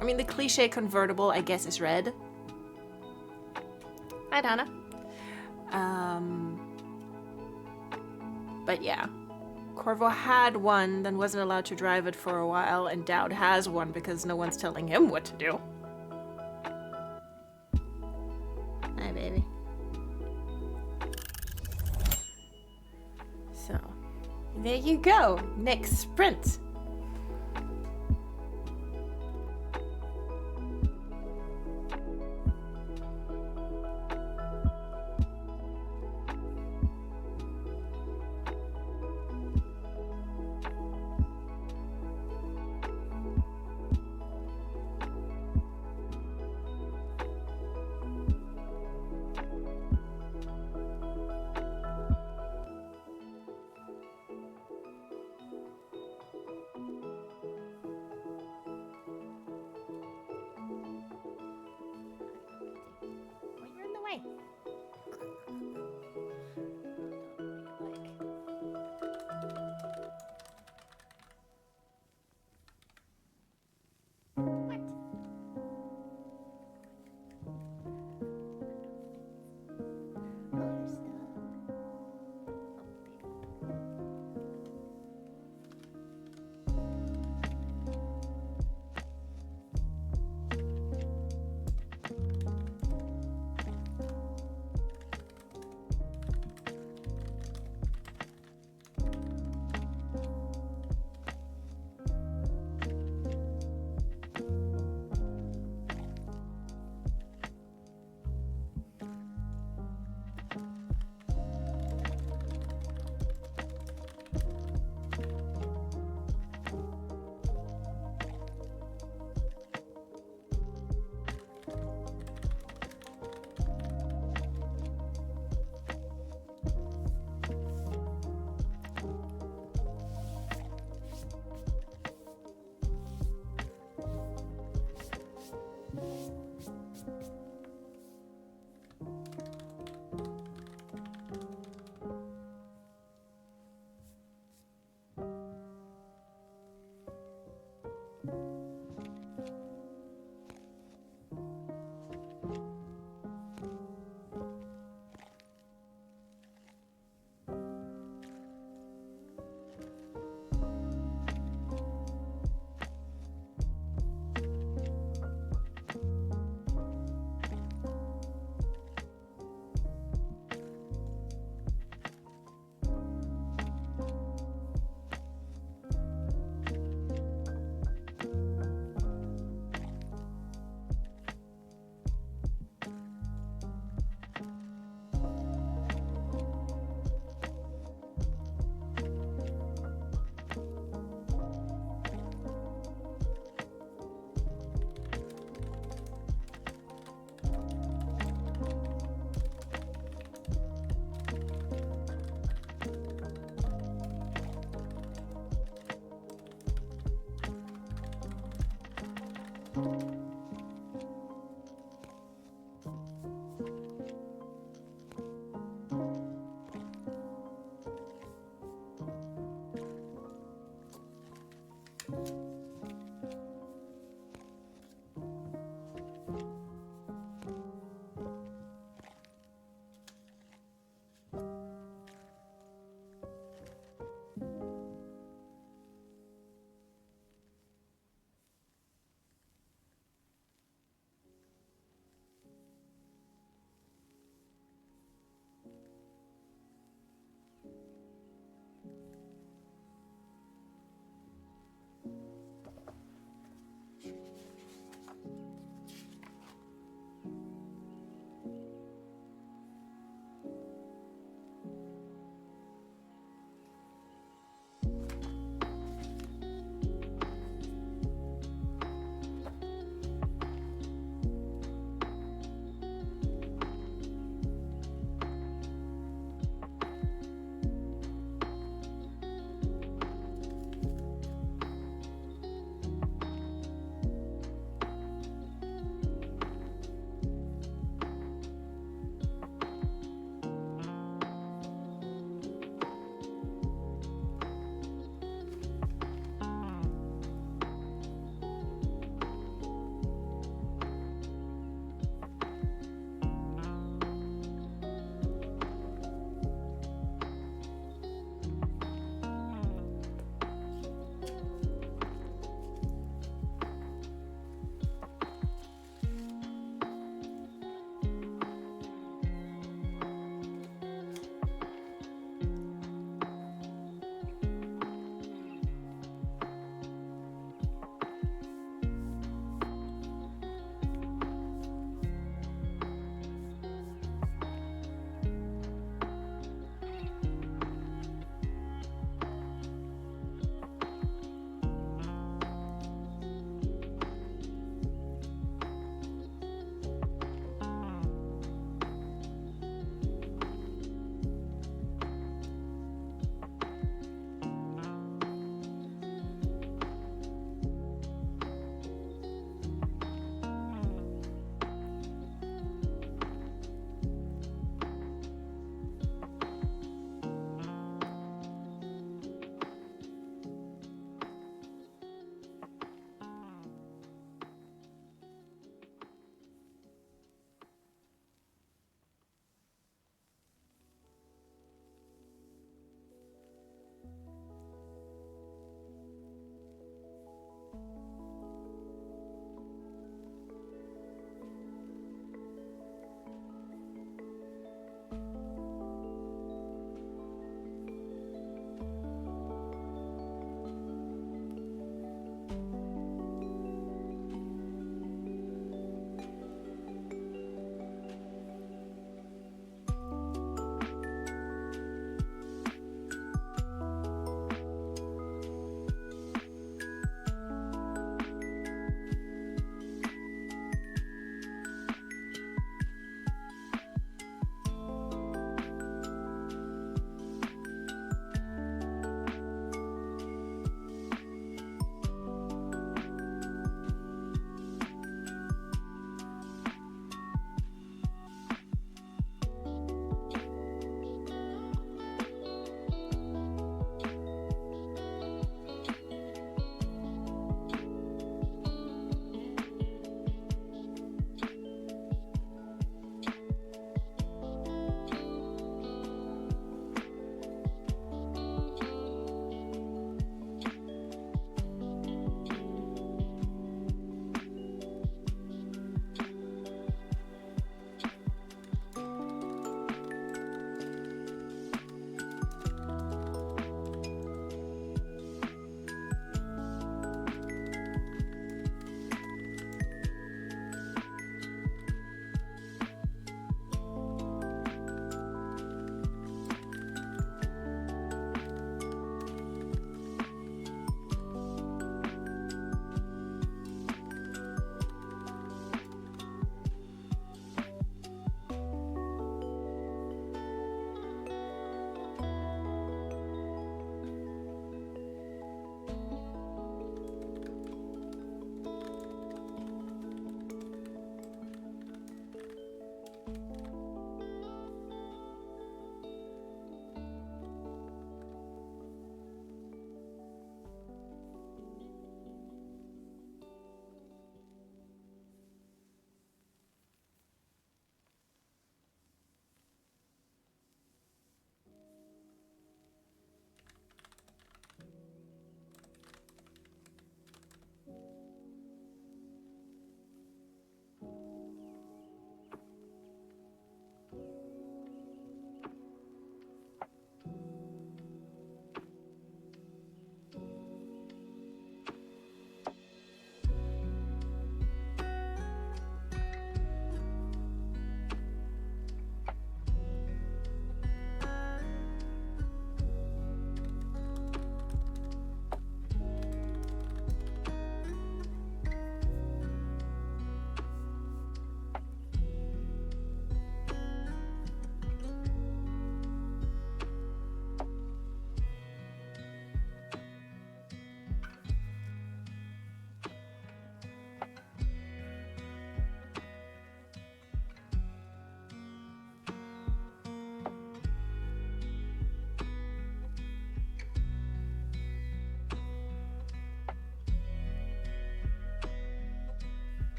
I mean, the cliche convertible, I guess, is red. Hi, Donna. But yeah. Corvo had one, then wasn't allowed to drive it for a while, and Dowd has one because no one's telling him what to do. Hi, baby. So, there you go. Next sprint.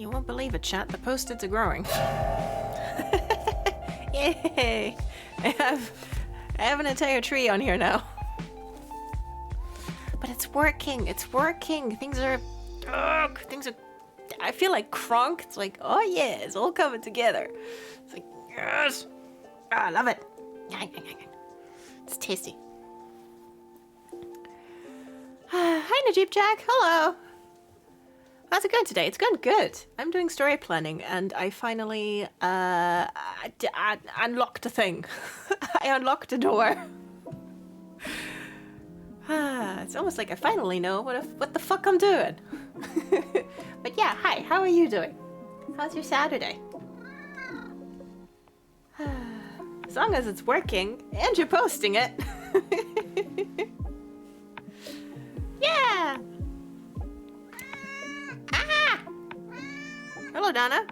You won't believe it, chat. The post-its are growing. Yay! I have an entire tree on here now. But it's working. It's working. Things are. I feel like Kronk. It's like, oh yeah, it's all coming together. It's like, yes. I love it. It's tasty. Hi, Najib Jack. Hello. How's it going today? It's going good. I'm doing story planning, and I finally unlocked a thing. I unlocked a door. It's almost like I finally know what the fuck I'm doing. But yeah, hi. How are you doing? How's your Saturday? As long as it's working and you're posting it. Yeah. Hello, Donna,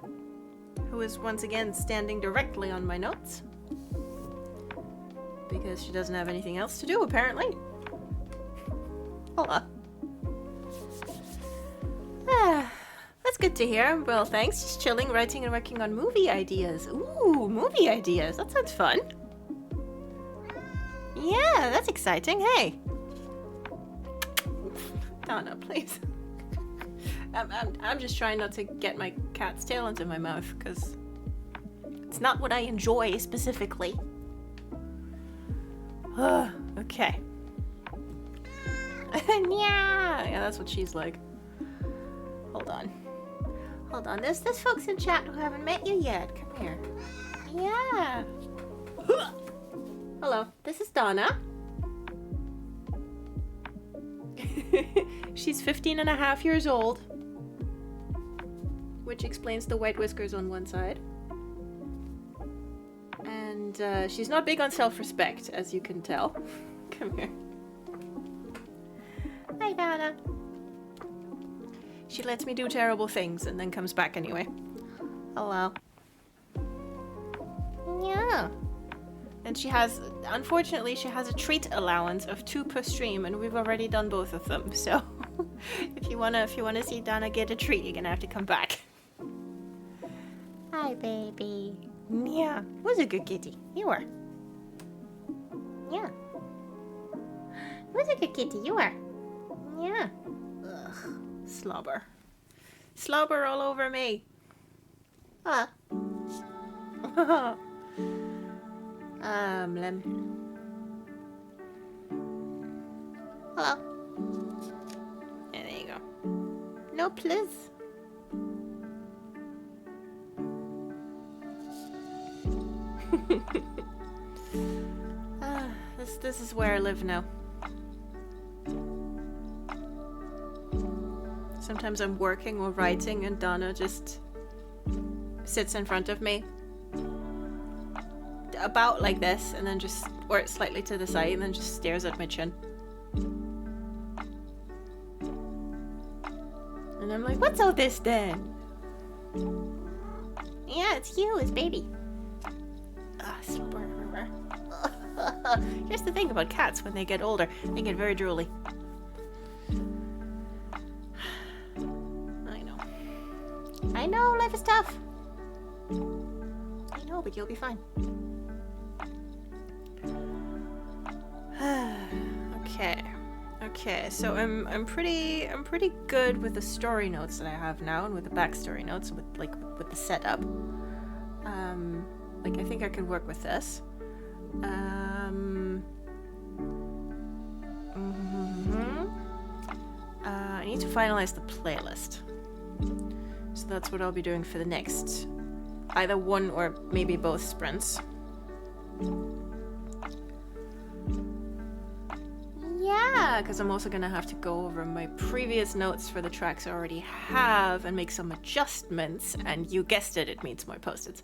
who is once again standing directly on my notes because she doesn't have anything else to do, apparently. Hello. That's good to hear. Well, thanks. Just chilling, writing, and working on movie ideas. Ooh, movie ideas. That sounds fun. Yeah, that's exciting. Hey. Donna, please. I'm just trying not to get my cat's tail into my mouth because it's not what I enjoy specifically. Okay. Yeah, that's what she's like. Hold on. There's folks in chat who haven't met you yet. Come here. Yeah. Hello, this is Donna. She's 15 and a half years old, which explains the white whiskers on one side. And she's not big on self-respect, as you can tell. Come here. Hi, Donna. She lets me do terrible things and then comes back anyway. Hello. Yeah. And unfortunately, she has a treat allowance of 2 per stream, and we've already done both of them. So, if you wanna see Donna get a treat, you're gonna have to come back. Hi, baby. Yeah, who's a good kitty? You are. Yeah. Who's a good kitty? You are. Yeah. Ugh. Slobber. Slobber all over me. Ah. Lem. Hello. Yeah, there you go. No, please. This is where I live now. Sometimes I'm working or writing and Donna just sits in front of me. About like this, and then just, or slightly to the side, and then just stares at my chin. And I'm like, what's all this then? Yeah, it's you, it's baby. Here's the thing about cats, when they get older, they get very drooly. I know, life is tough. I know, but you'll be fine. Okay, so I'm pretty good with the story notes that I have now, and with the backstory notes, with the setup. I think I can work with this. I need to finalize the playlist. So that's what I'll be doing for the next, either one or maybe both sprints. Yeah, because I'm also gonna have to go over my previous notes for the tracks I already have and make some adjustments, and you guessed it, it means more post-its.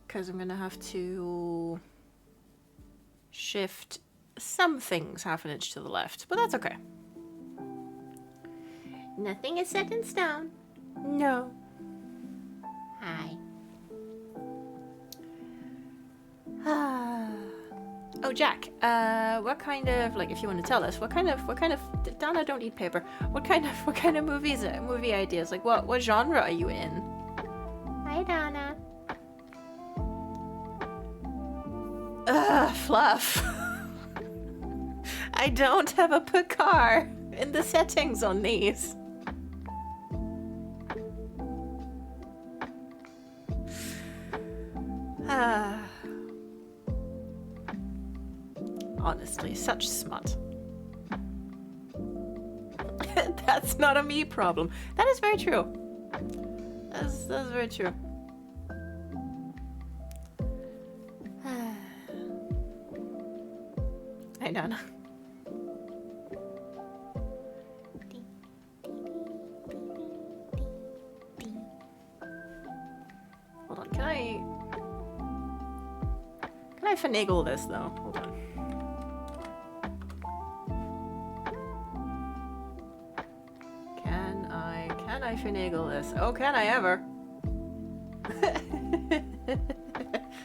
Because I'm gonna have to shift some things half an inch to the left, but that's okay. Nothing is set in stone. No. Hi. Oh, Jack, what kind of, like, if you want to tell us, what kind of, Donna, don't eat paper. What kind of movie ideas? Like, what genre are you in? Hi, Donna. Fluff. I don't have a Picard in the settings on these. Honestly, such smut. That's not a me problem. That is very true. That's very true. I don't know. Hold on, can I finagle this though? Hold on. Can I finagle this? Oh, can I ever?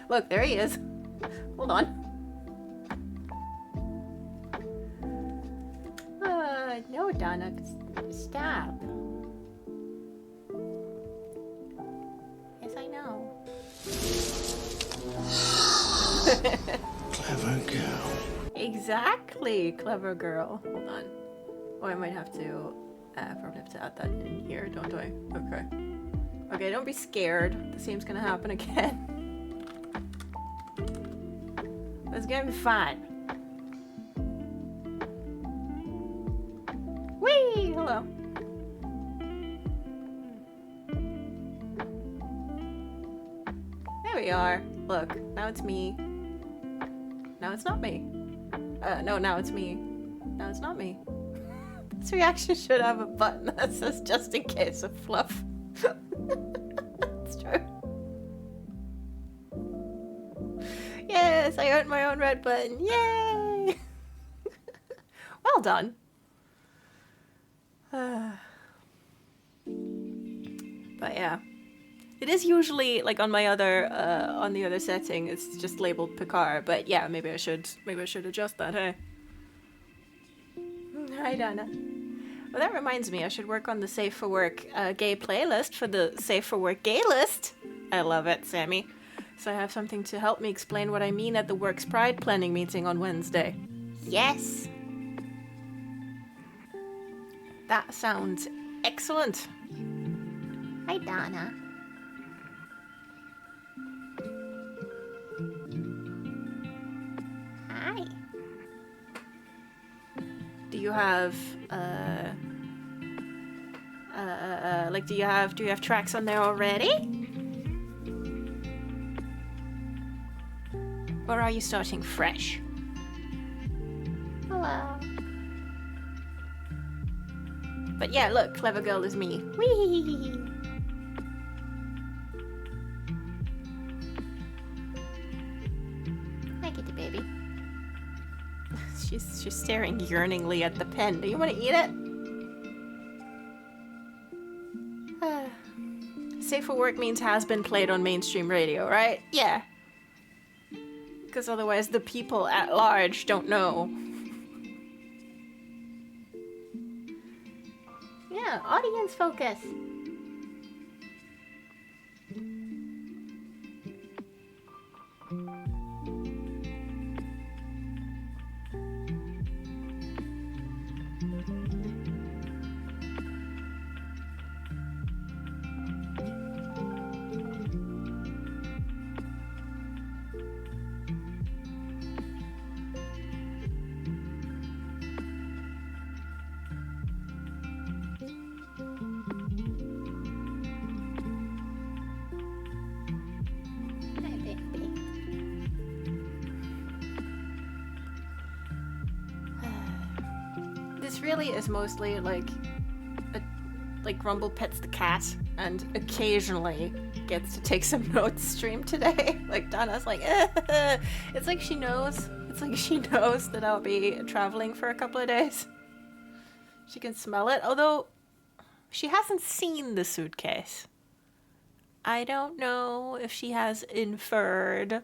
Look, there he is. Hold on. No, Donna, stop. Yes, I know. Clever girl. Exactly, clever girl. Hold on. Oh, I might have to, probably have to add that in here, don't I? Okay. Okay, don't be scared. The same's gonna happen again. It's gonna be fine. Whee! Hello. There we are. Look, now it's me. Now it's not me. No, now it's me. Now it's not me. This reaction should have a button that says just in case of fluff. It's true. Yes, I earned my own red button. Yay! Well done. But yeah. It is usually like on my other on the other setting it's just labeled Picard, but yeah, maybe I should adjust that, hey. Hi Donna. Well, that reminds me, I should work on the Safe for Work gay playlist for the Safe for Work gay list. I love it, Sammy. So I have something to help me explain what I mean at the Works Pride planning meeting on Wednesday. Yes. That sounds excellent. Hi Donna. Hi. Do you have like do you have tracks on there already? Or are you starting fresh? Hello. But yeah, look, clever girl is me. Whee! Hi, kitty baby. She's staring yearningly at the pen. Do you want to eat it? Safe for Work means has been played on mainstream radio, right? Yeah. Because otherwise the people at large don't know. Yeah, audience focus. This really is mostly like Grumble pets the cat and occasionally gets to take some notes stream today. Like Donna's like, it's like she knows. It's like she knows that I'll be traveling for a couple of days. She can smell it, although she hasn't seen the suitcase. I don't know if she has inferred.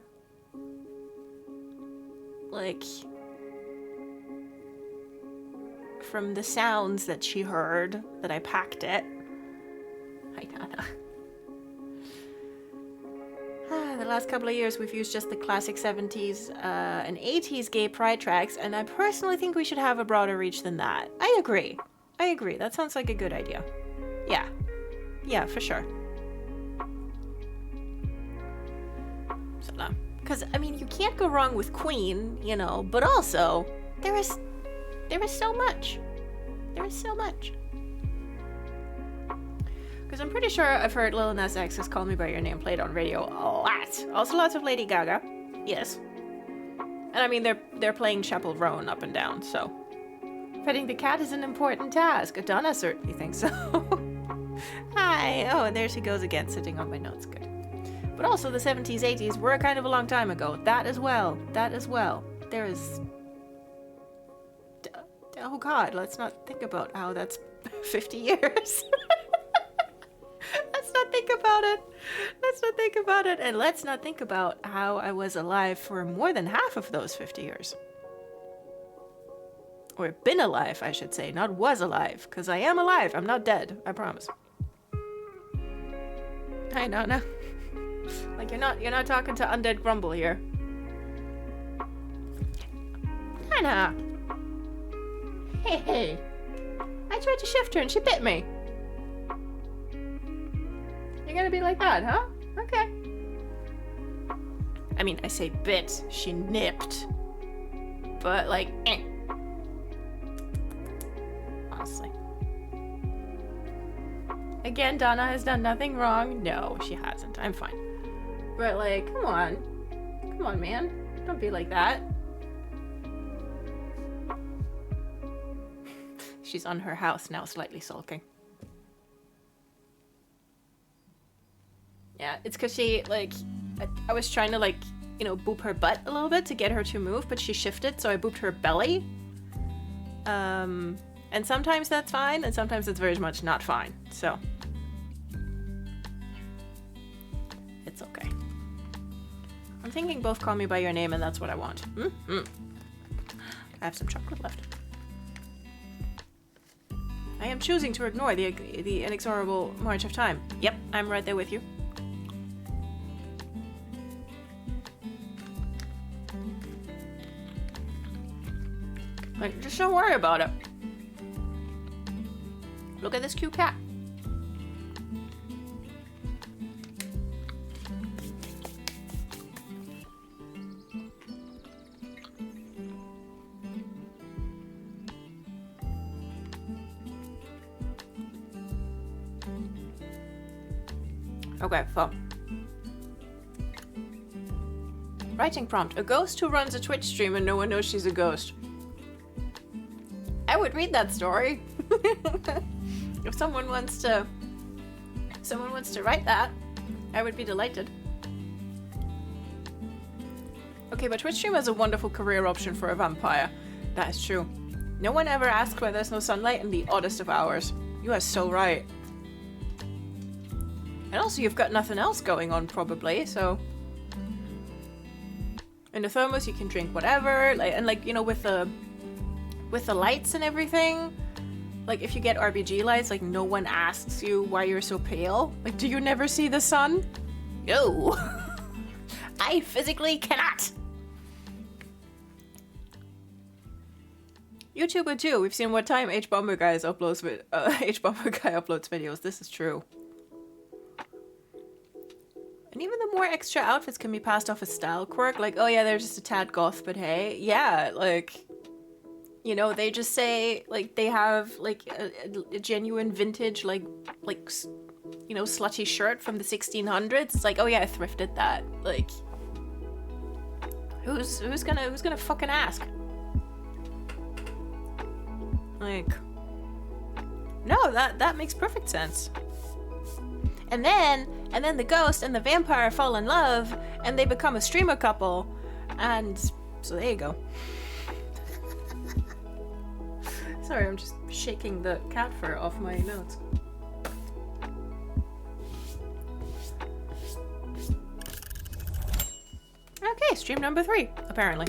like, from the sounds that she heard, that I packed it. Hi, Nana. The last couple of years we've used just the classic 70s and 80s gay pride tracks, and I personally think we should have a broader reach than that. I agree. That sounds like a good idea. Yeah, for sure. So, because, I mean, you can't go wrong with Queen, you know, but also, there is so much. There is so much. Because I'm pretty sure I've heard Lil Nas X's Call Me By Your Name played on radio a lot. Also lots of Lady Gaga. Yes. And I mean, they're playing Chapel Roan up and down, so. Petting the cat is an important task. Donna certainly thinks so. Hi. Oh, and there she goes again, sitting on my notes. Good. But also the 70s, 80s were kind of a long time ago. That as well. There is... Oh God, let's not think about how that's 50 years. Let's not think about it. And let's not think about how I was alive for more than half of those 50 years. Or been alive, I should say, not was alive. Because I am alive. I'm not dead. I promise. Hi, Nana. Like, you're not talking to Undead Grumble here. Nana! Hey. I tried to shift her and she bit me. You're gonna be like that, huh? Okay. I mean, I say bit. She nipped. But, like, honestly. Again, Donna has done nothing wrong. No, she hasn't. I'm fine. But, like, come on. Come on, man. Don't be like that. She's on her house now, slightly sulking. Yeah, it's because she, like, I was trying to, like, you know, boop her butt a little bit to get her to move, but she shifted, so I booped her belly. And sometimes that's fine, and sometimes it's very much not fine, so. It's okay. I'm thinking both Call Me By Your Name, and that's what I want. I have some chocolate left. I am choosing to ignore the inexorable march of time. Yep, I'm right there with you. Like, just don't worry about it. Look at this cute cat. Okay, so. Writing prompt. A ghost who runs a Twitch stream and no one knows she's a ghost. I would read that story. If someone wants to write that, I would be delighted. Okay, but Twitch stream is a wonderful career option for a vampire. That is true. No one ever asks why there's no sunlight in the oddest of hours. You are so right. And also, you've got nothing else going on, probably, so... In the thermos, you can drink whatever, like, and, like, you know, with the lights and everything, like, if you get RBG lights, like, no one asks you why you're so pale. Like, do you never see the sun? No. I physically cannot. YouTuber too. We've seen what time H-Bomber Guy uploads videos. This is true. And even the more extra outfits can be passed off as style quirk. Like, oh yeah, they're just a tad goth, but hey. Yeah, like, you know, they just say, like, they have, like, a genuine vintage, like, you know, slutty shirt from the 1600s. It's like, oh yeah, I thrifted that. Like, who's gonna fucking ask? Like, no, that makes perfect sense. And then the ghost and the vampire fall in love, and they become a streamer couple, and so there you go. Sorry, I'm just shaking the cat fur off my notes. Okay, stream number 3, apparently.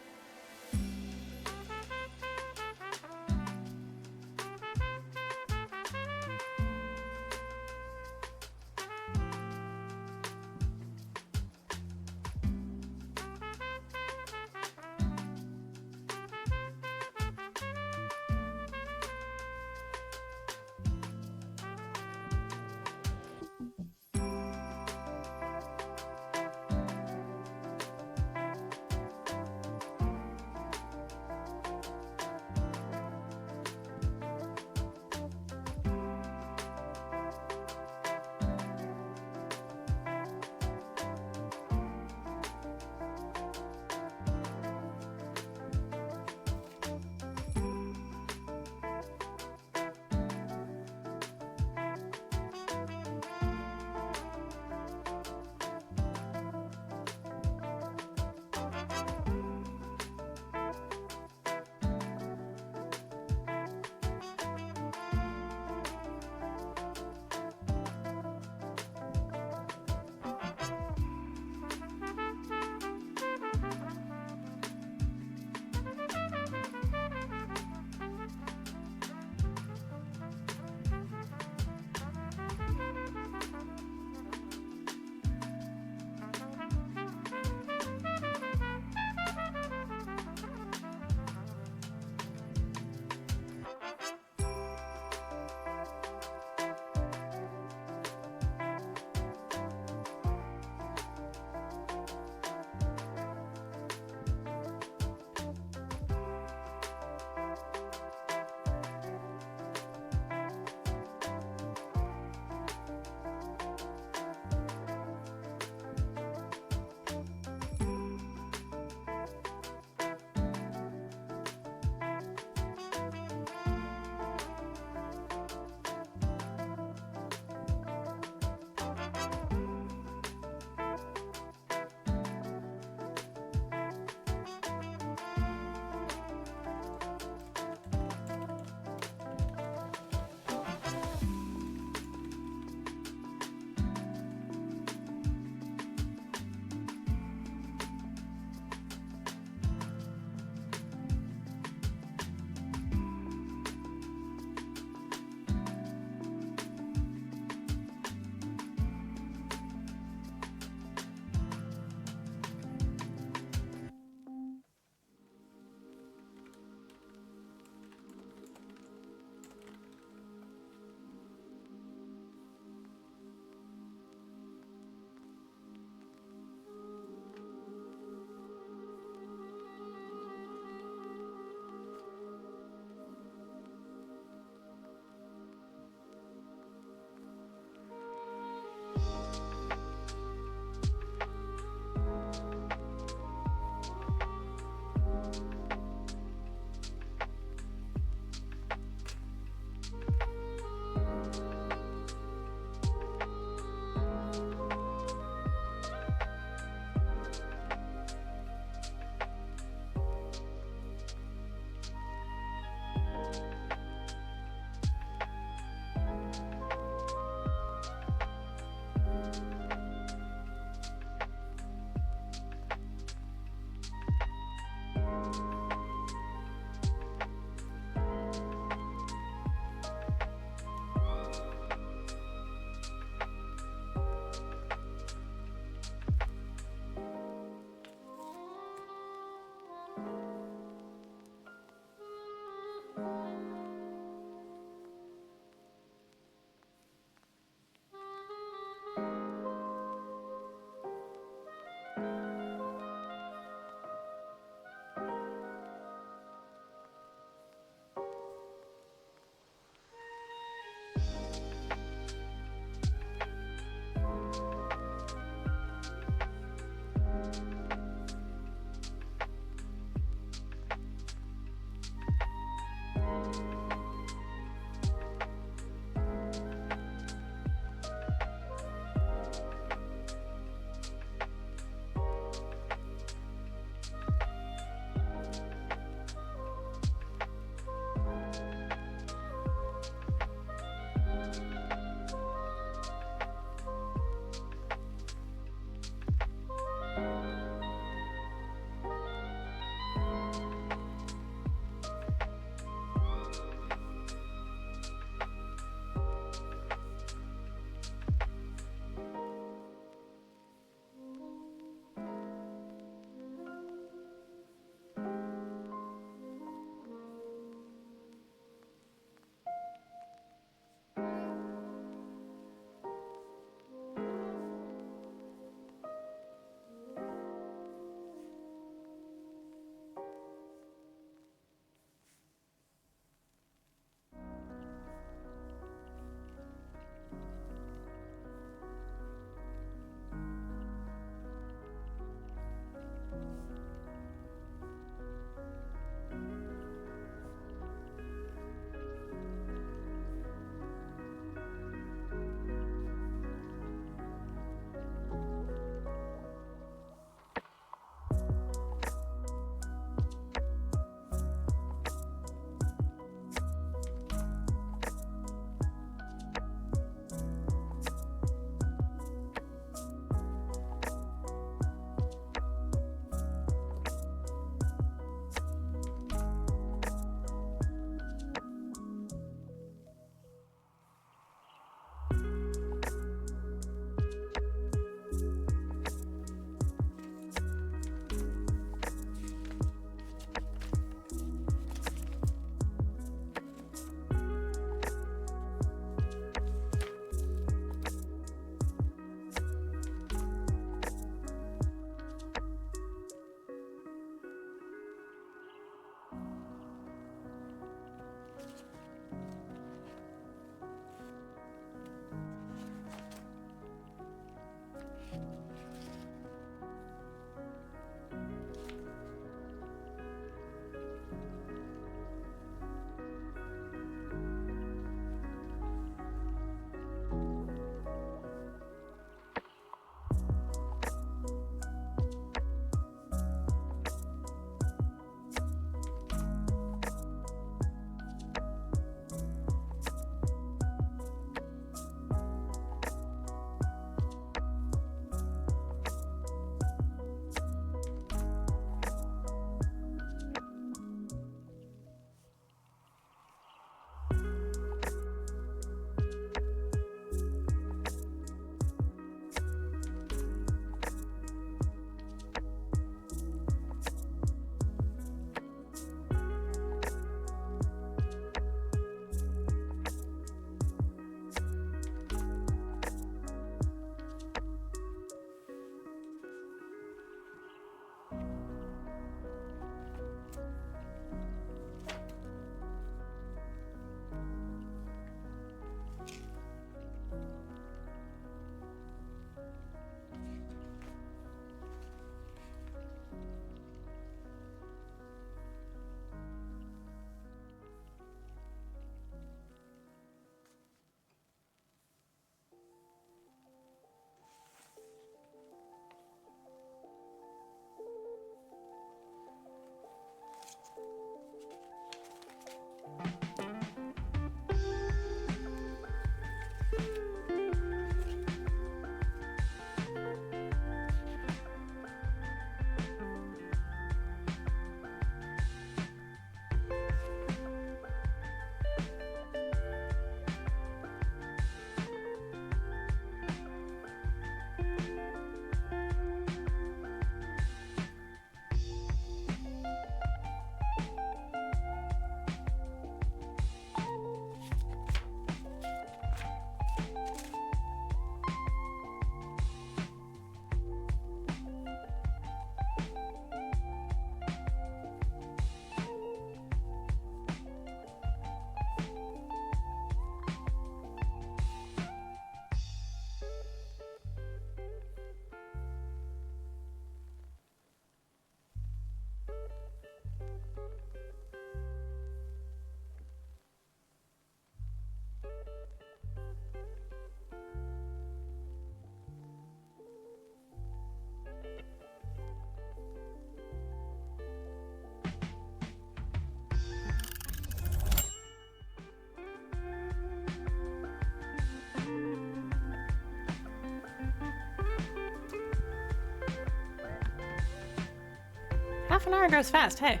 Half an hour goes fast, hey.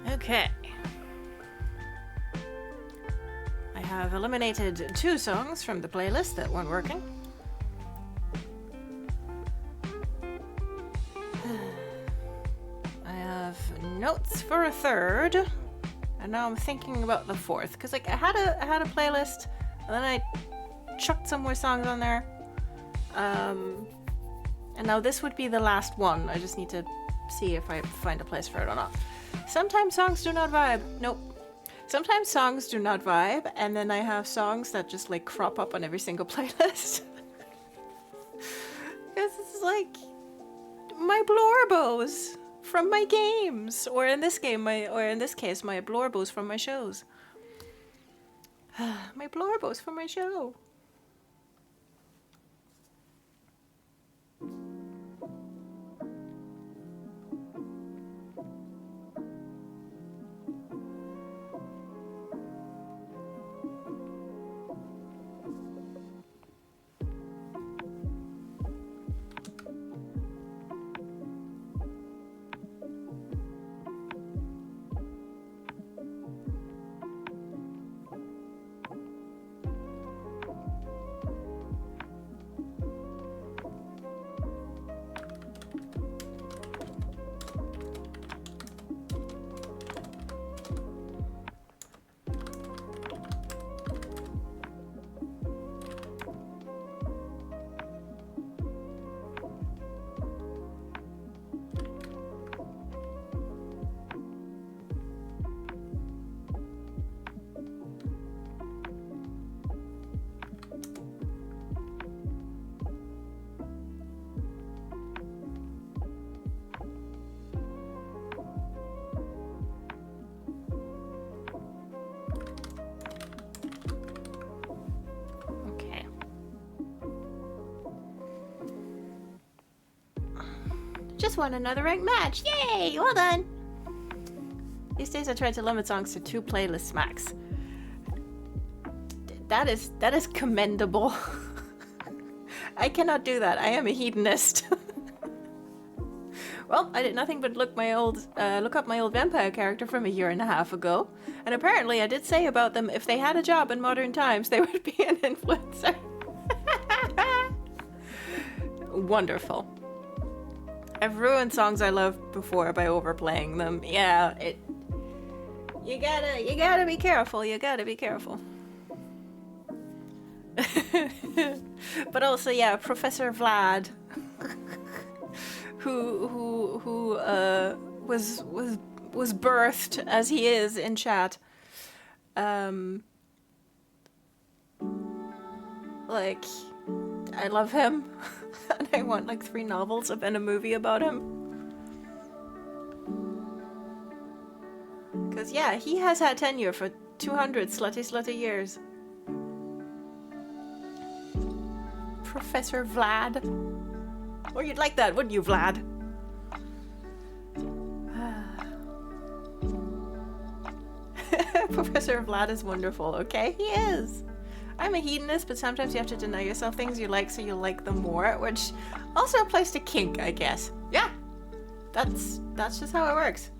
Okay. I have eliminated 2 songs from the playlist that weren't working. I have notes for a 3rd, and now I'm thinking about the 4th, because like I had a playlist, and then I chucked some more songs on there. And now this would be the last one. I just need to see if I find a place for it or not. Sometimes songs do not vibe. Nope. Sometimes songs do not vibe, and then I have songs that just like crop up on every single playlist. Because it's like my blorbos from my games, or in this case, my blorbos from my shows. My blorbos from my show. Just won another ranked match. Yay! Well done. These days I try to limit songs to 2 playlists max. That is commendable. I cannot do that. I am a hedonist. Well, I did nothing but look up my old vampire character from 1.5 years ago, and apparently I did say about them if they had a job in modern times, they would be an influencer. Wonderful. I've ruined songs I loved before by overplaying them. Yeah, you gotta be careful. You gotta be careful. But also, yeah, Professor Vlad, who was birthed as he is in chat. Like, I love him. And I want like 3 novels and a movie about him. Because, yeah, he has had tenure for 200 slutty years. Professor Vlad. Or you'd like that, wouldn't you, Vlad? Professor Vlad is wonderful, okay? He is. I'm a hedonist, but sometimes you have to deny yourself things you like so you like them more, which also applies to kink, I guess. Yeah, that's just how it works.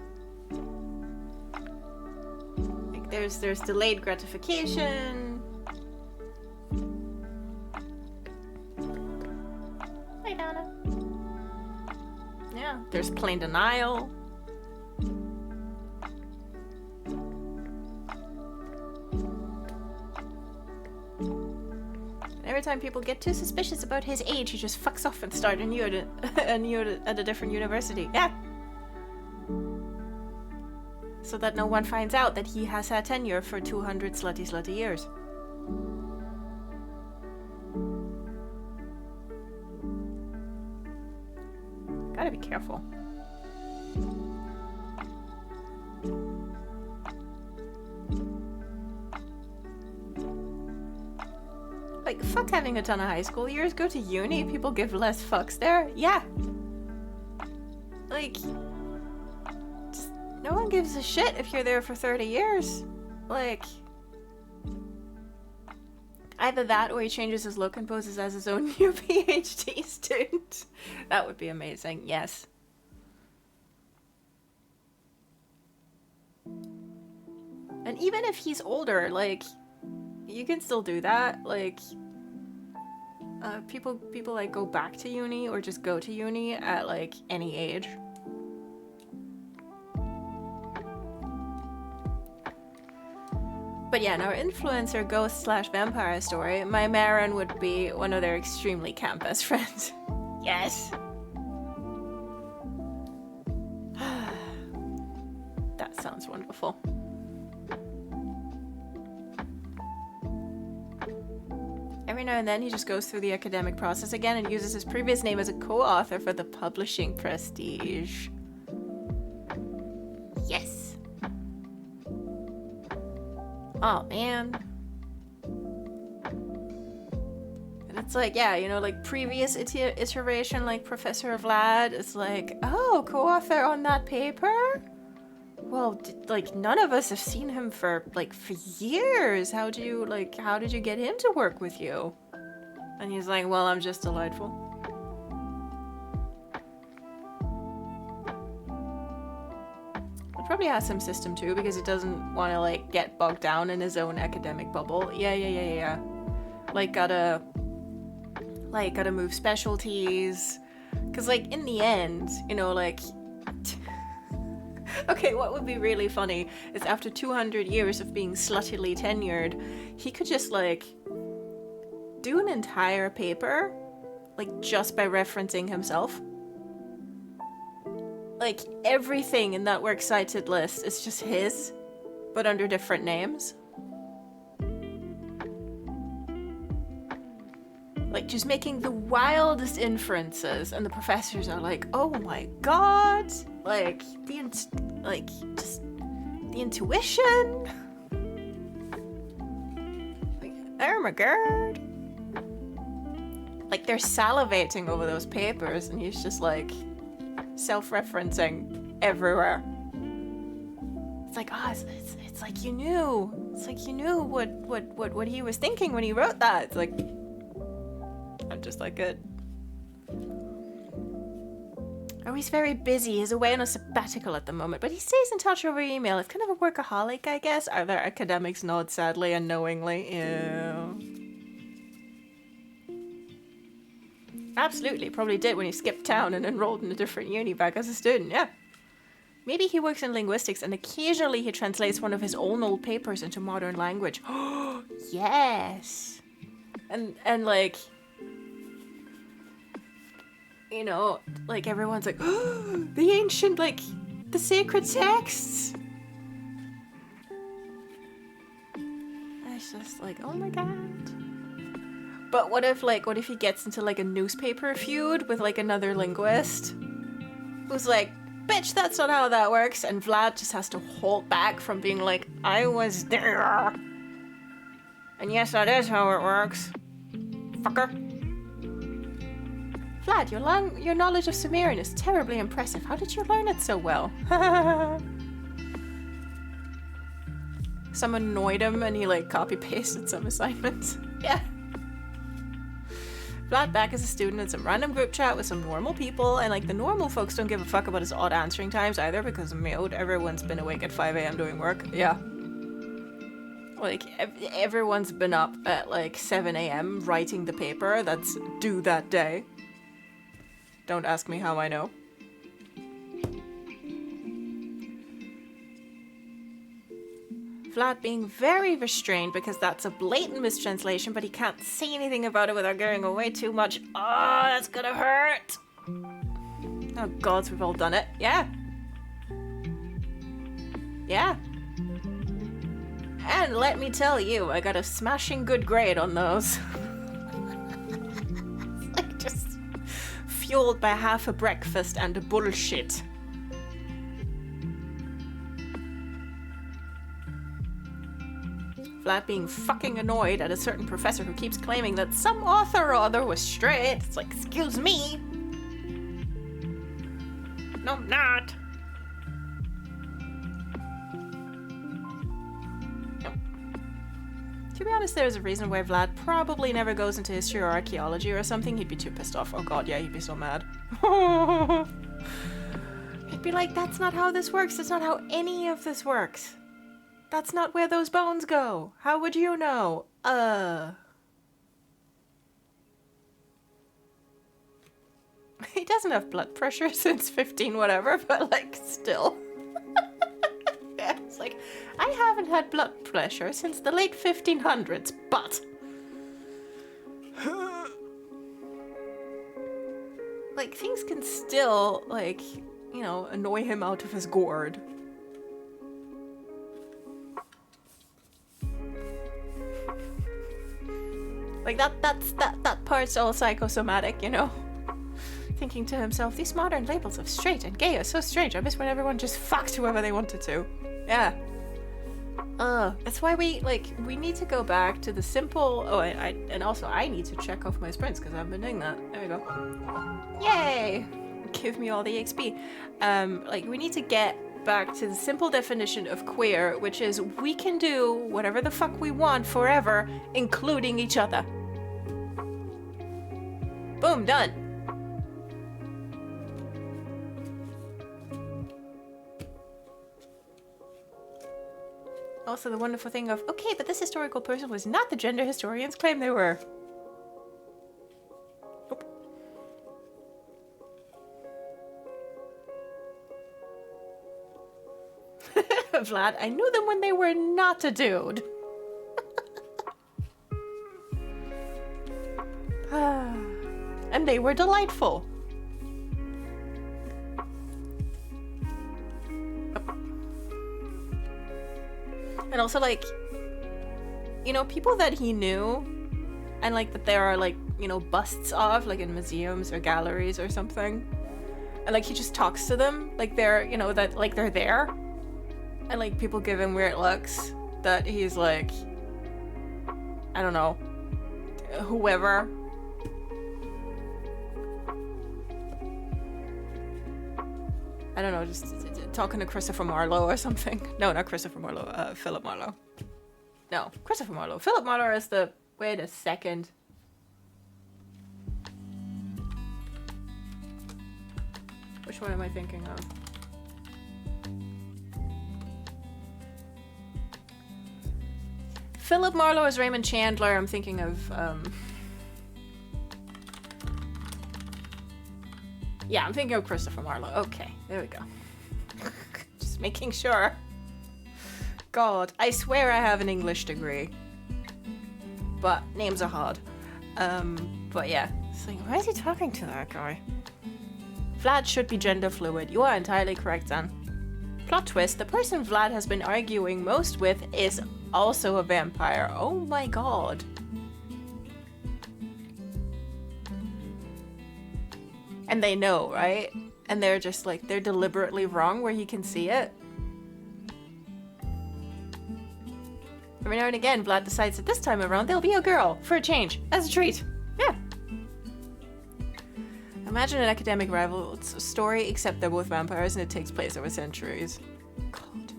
Like there's delayed gratification. Hi, Donna. Yeah, there's plain denial. Every time people get too suspicious about his age, he just fucks off and starts anew at a different university. Yeah. So that no one finds out that he has had tenure for 200 slutty years. Gotta be careful. Like, fuck having a ton of high school years. Go to uni. People give less fucks there. Yeah. Like, just, no one gives a shit if you're there for 30 years. Like, Either that or he changes his look and poses as his own new PhD student. That would be amazing, yes. And even if he's older, like, you can still do that. Like, people like go back to uni or just go to uni at like any age. But yeah, in our influencer ghost / vampire story, my Marin would be one of their extremely camp best friends. Yes! That sounds wonderful. Every now and then he just goes through the academic process again and uses his previous name as a co-author for the publishing prestige. Yes! Oh man. And it's like, yeah, you know, like previous iteration, like Professor Vlad is like, oh, co-author on that paper? Well, like none of us have seen him for years. How did you get him to work with you? And he's like, well, I'm just delightful. It probably has some system too, because it doesn't want to like get bogged down in his own academic bubble. Yeah. Like gotta move specialties, because like in the end, you know, like. Okay, what would be really funny is after 200 years of being sluttily tenured, he could just, like, do an entire paper, like, just by referencing himself. Like, everything in that works cited list is just his, but under different names. Like, just making the wildest inferences, and the professors are like, oh my god! Like, the intuition! Like, oh my god! Like, they're salivating over those papers, and he's just, like, self-referencing everywhere. It's like, it's like you knew. It's like you knew what he was thinking when he wrote that. It's like, I'm just like it. Oh, he's very busy. He's away on a sabbatical at the moment, but he stays in touch over email. It's kind of a workaholic, I guess. Our academics nod sadly and knowingly. Yeah. Absolutely, probably did when he skipped town and enrolled in a different uni back as a student, yeah. Maybe he works in linguistics and occasionally he translates one of his own old papers into modern language. Yes! And like... You know, like everyone's like, oh, the ancient, like, the sacred texts. And it's just like, oh my god. But what if he gets into like a newspaper feud with like another linguist who's like, bitch, that's not how that works, and Vlad just has to hold back from being like, I was there. And yes, that is how it works. Fucker. Vlad, your knowledge of Sumerian is terribly impressive. How did you learn it so well? Someone annoyed him and he like copy-pasted some assignments. Yeah. Vlad back as a student in some random group chat with some normal people, and like the normal folks don't give a fuck about his odd answering times either, because mute, everyone's been awake at 5 a.m. doing work. Yeah. Like, everyone's been up at like 7 a.m. writing the paper that's due that day. Don't ask me how I know. Vlad being very restrained because that's a blatant mistranslation, but he can't say anything about it without giving away too much. Oh, that's gonna hurt. Oh gods, we've all done it. Yeah. Yeah. And let me tell you, I got a smashing good grade on those. It's like just fueled by half a breakfast and a bullshit. Vlad being fucking annoyed at a certain professor who keeps claiming that some author or other was straight. It's like, excuse me. No, I'm not. No. To be honest, there's a reason why Vlad probably never goes into history or archaeology or something. He'd be too pissed off. Oh god, yeah, he'd be so mad. He'd be like, that's not how this works. That's not how any of this works. That's not where those bones go. How would you know? He doesn't have blood pressure since 15 whatever, but like, still. Yeah, it's like, I haven't had blood pressure since the late 1500s, but... like, things can still, like, you know, annoy him out of his gourd. Like, that part's all psychosomatic, you know? Thinking to himself, these modern labels of straight and gay are so strange. I miss when everyone just fucked whoever they wanted to. Yeah. That's why we need to go back to the simple... Oh, and also I need to check off my sprints because I've been doing that. There we go. Yay! Give me all the XP. Like, we need to get back to the simple definition of queer, which is we can do whatever the fuck we want forever, including each other. Boom, done. Also the wonderful thing of, okay, but this historical person was not the gender historians claim they were. Nope. Vlad, I knew them when they were not a dude. And they were delightful. And also, like, you know, people that he knew, and like that there are, like, you know, busts of, like, in museums or galleries or something, and like he just talks to them like they're, you know, that like they're there, and like people give him weird looks that he's like, I don't know, whoever. I don't know, just talking to Christopher Marlowe or something. No, not Christopher Marlowe, Philip Marlowe. No, Christopher Marlowe. Philip Marlowe is the... Wait a second. Which one am I thinking of? Philip Marlowe is Raymond Chandler. I'm thinking of... Yeah, I'm thinking of Christopher Marlowe. Okay, there we go. Just making sure. God, I swear I have an English degree. But names are hard. But yeah. It's like, why is he talking to that guy? Vlad should be gender fluid. You are entirely correct, Dan. Plot twist, the person Vlad has been arguing most with is also a vampire. Oh my god. And they know, right? And they're just like, they're deliberately wrong where he can see it. Every now and again, Vlad decides that this time around there'll be a girl for a change, as a treat. Yeah. Imagine an academic rival story, except they're both vampires and it takes place over centuries. God.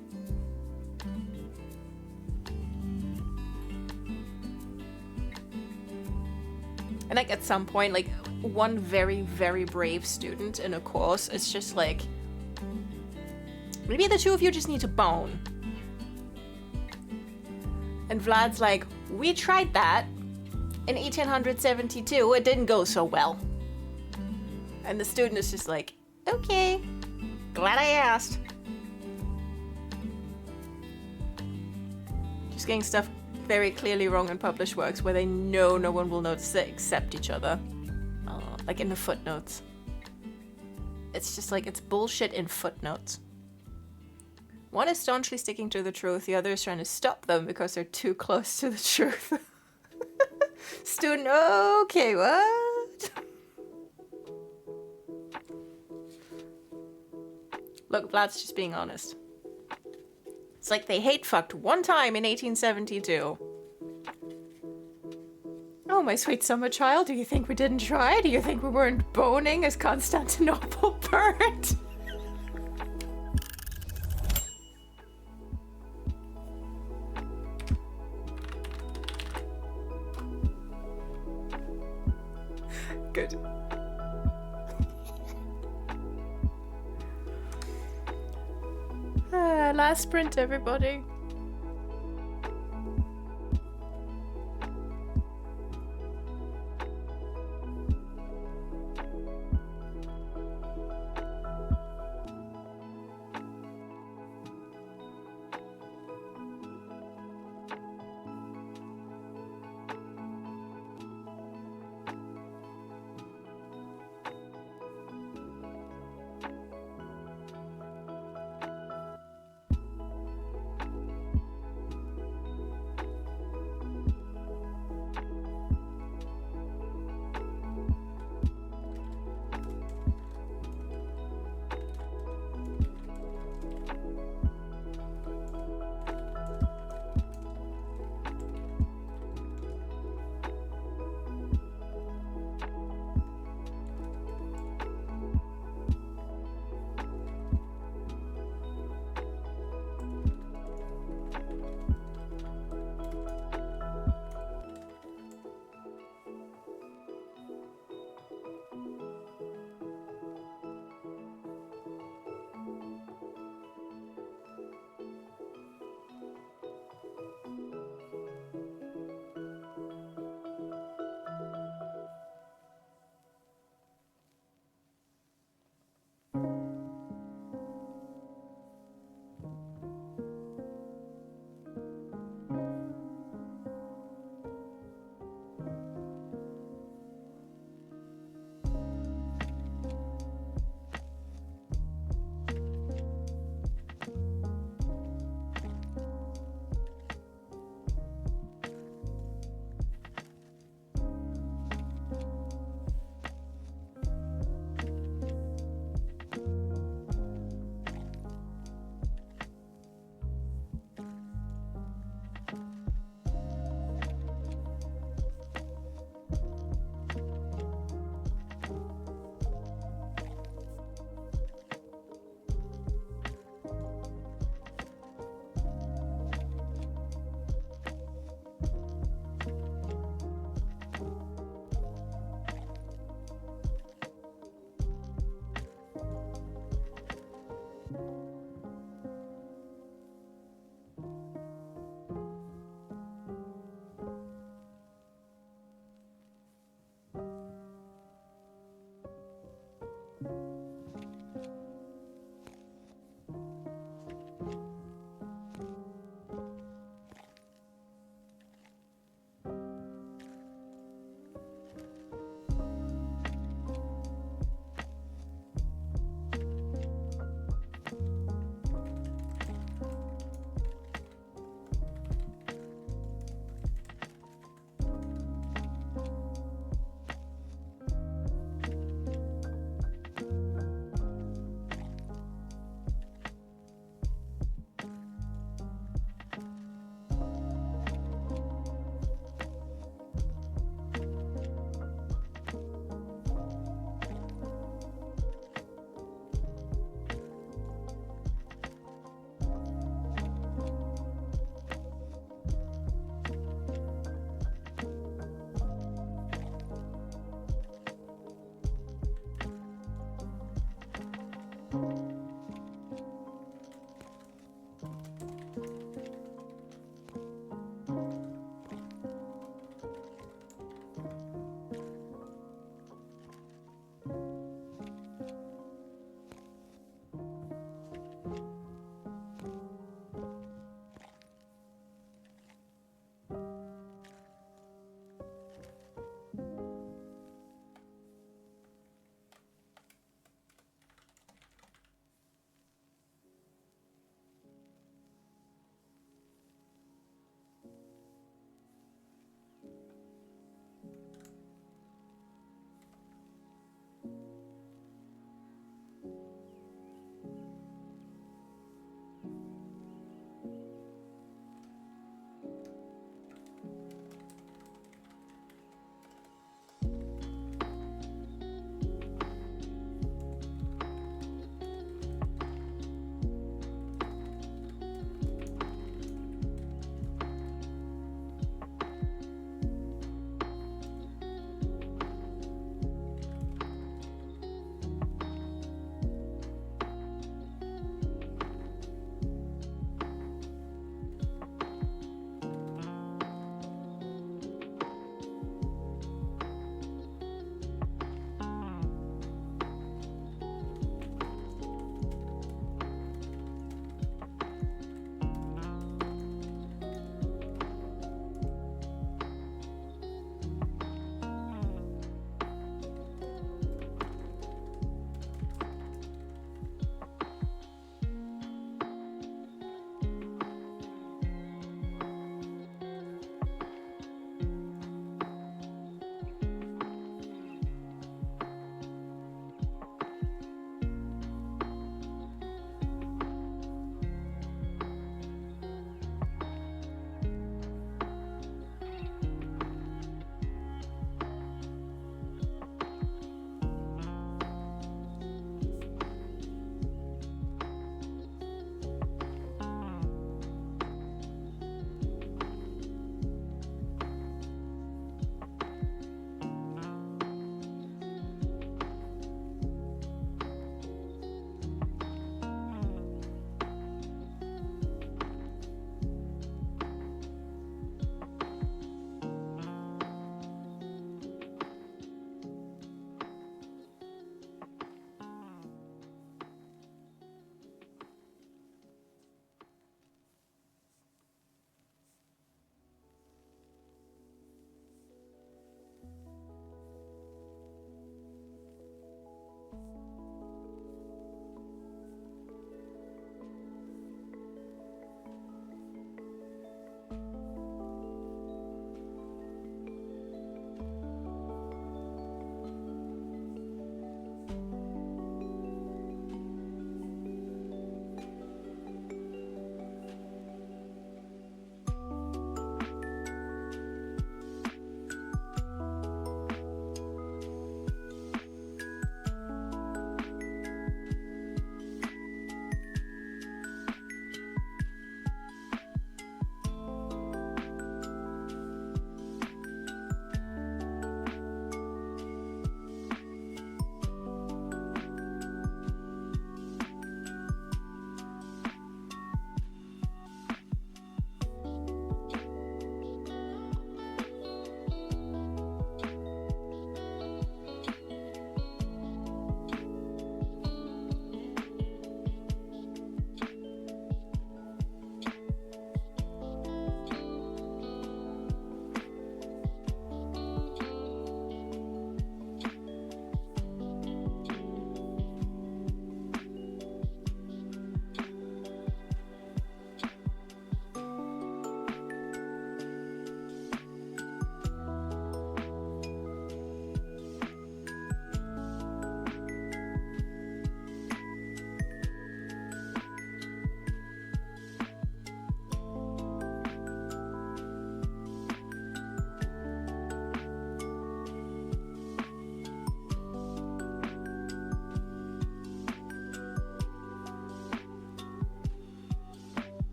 And like at some point, like one very, very brave student in a course, it's just like, maybe the two of you just need to bone. And Vlad's like, we tried that in 1872, it didn't go so well. And the student is just like, okay, glad I asked. Just getting stuff very clearly wrong in published works where they know no one will notice it except each other. Like in the footnotes. It's just like, it's bullshit in footnotes. One is staunchly sticking to the truth, the other is trying to stop them because they're too close to the truth. Student, okay, what? Look, Vlad's just being honest. It's like they hate fucked one time in 1872. Oh, my sweet summer child, do you think we didn't try? Do you think we weren't boning as Constantinople burned? Good. Last sprint, everybody.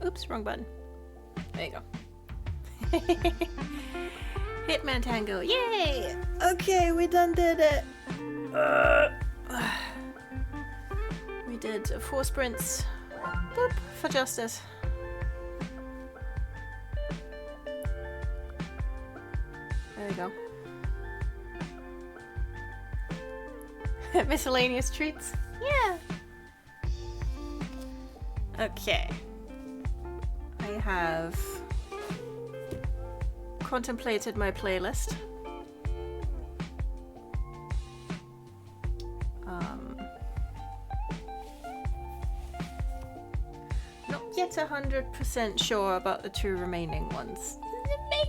Oops, wrong button. There you go. Hitman Tango, yay! Okay, we done did it. We did 4 sprints. Boop, for justice. There we go. Miscellaneous treats. Yeah. Okay. I have contemplated my playlist. Not yet 100% sure about the 2 remaining ones. Maybe.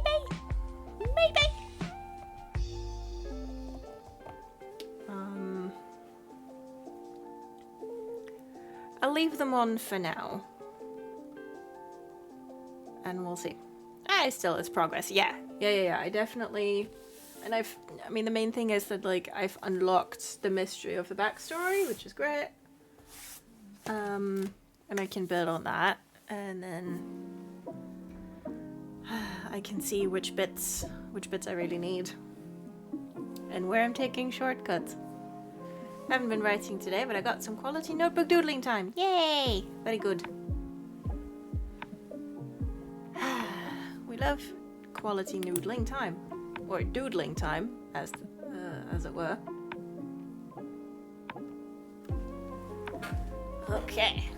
I'll leave them on for now. And we'll see. It's progress. Yeah. I definitely... And I mean, the main thing is that, like, I've unlocked the mystery of the backstory, which is great. And I can build on that. And then... I can see which bits I really need. And where I'm taking shortcuts. I haven't been writing today, but I got some quality notebook doodling time. Yay! Very good. We love quality noodling time. Or doodling time, as it were. Okay.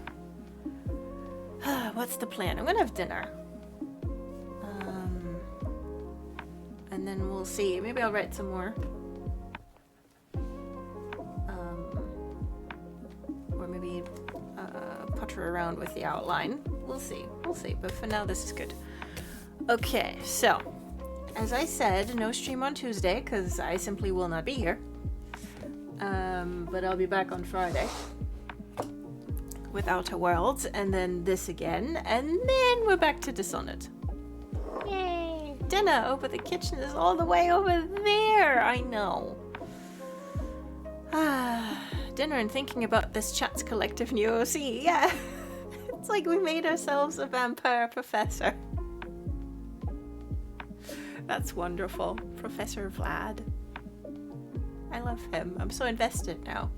What's the plan? I'm gonna have dinner. And then we'll see. Maybe I'll write some more. Or maybe putter around with the outline. We'll see. But for now, this is good. Okay, so as I said, no stream on Tuesday because I simply will not be here. But I'll be back on Friday with Outer Worlds, and then this again, and then we're back to Dishonored. Yay! Dinner! Oh, but the kitchen is all the way over there. I know. Dinner and thinking about this chat's collective new OC. Yeah, it's like we made ourselves a vampire professor. That's wonderful. Professor Vlad. I love him. I'm so invested now.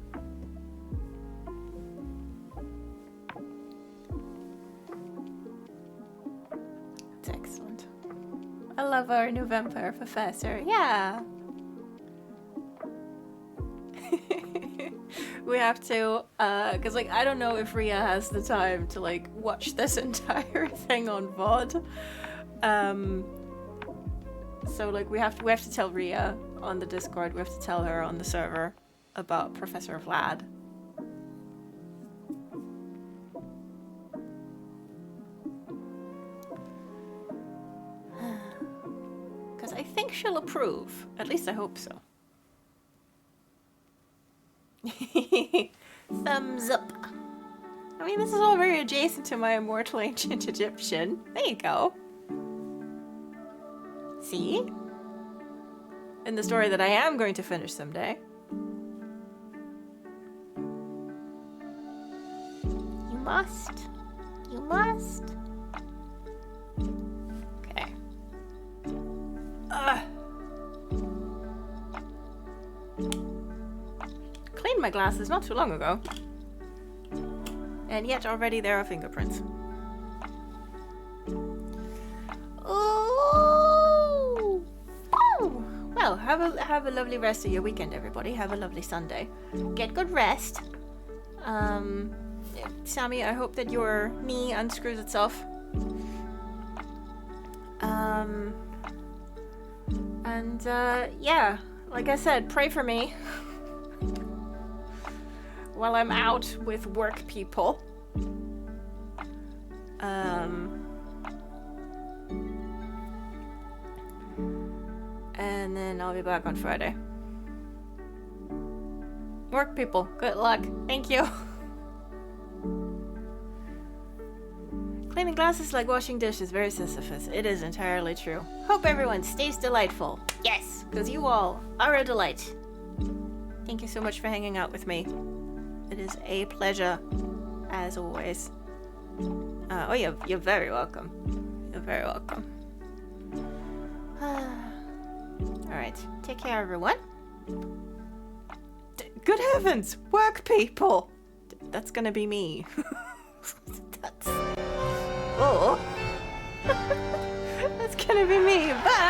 That's excellent. I love our new vampire professor. Yeah. We have to, because, like, I don't know if Ria has the time to, like, watch this entire thing on VOD. So, like, we have to tell Ria on the Discord, we have to tell her on the server about Professor Vlad. Because I think she'll approve. At least I hope so. Thumbs up. I mean, this is all very adjacent to my Immortal Ancient Egyptian. There you go. See? In the story that I am going to finish someday. You must. You must. Okay. Cleaned my glasses not too long ago. And yet already there are fingerprints. Oh! Oh! Well, have a lovely rest of your weekend, everybody. Have a lovely Sunday. Get good rest. Sammy, I hope that your knee unscrews itself. Yeah, like I said, pray for me. While I'm out with work people. And then I'll be back on Friday. Work people, good luck. Thank you. Cleaning glasses like washing dishes, very Sisyphus. It is entirely true. Hope everyone stays delightful. Yes, because you all are a delight. Thank you so much for hanging out with me. It is a pleasure, as always. Oh, you're very welcome. You're very welcome. Alright, take care, everyone. Good heavens! Work people! That's gonna be me. That's... Oh. That's gonna be me. Bye!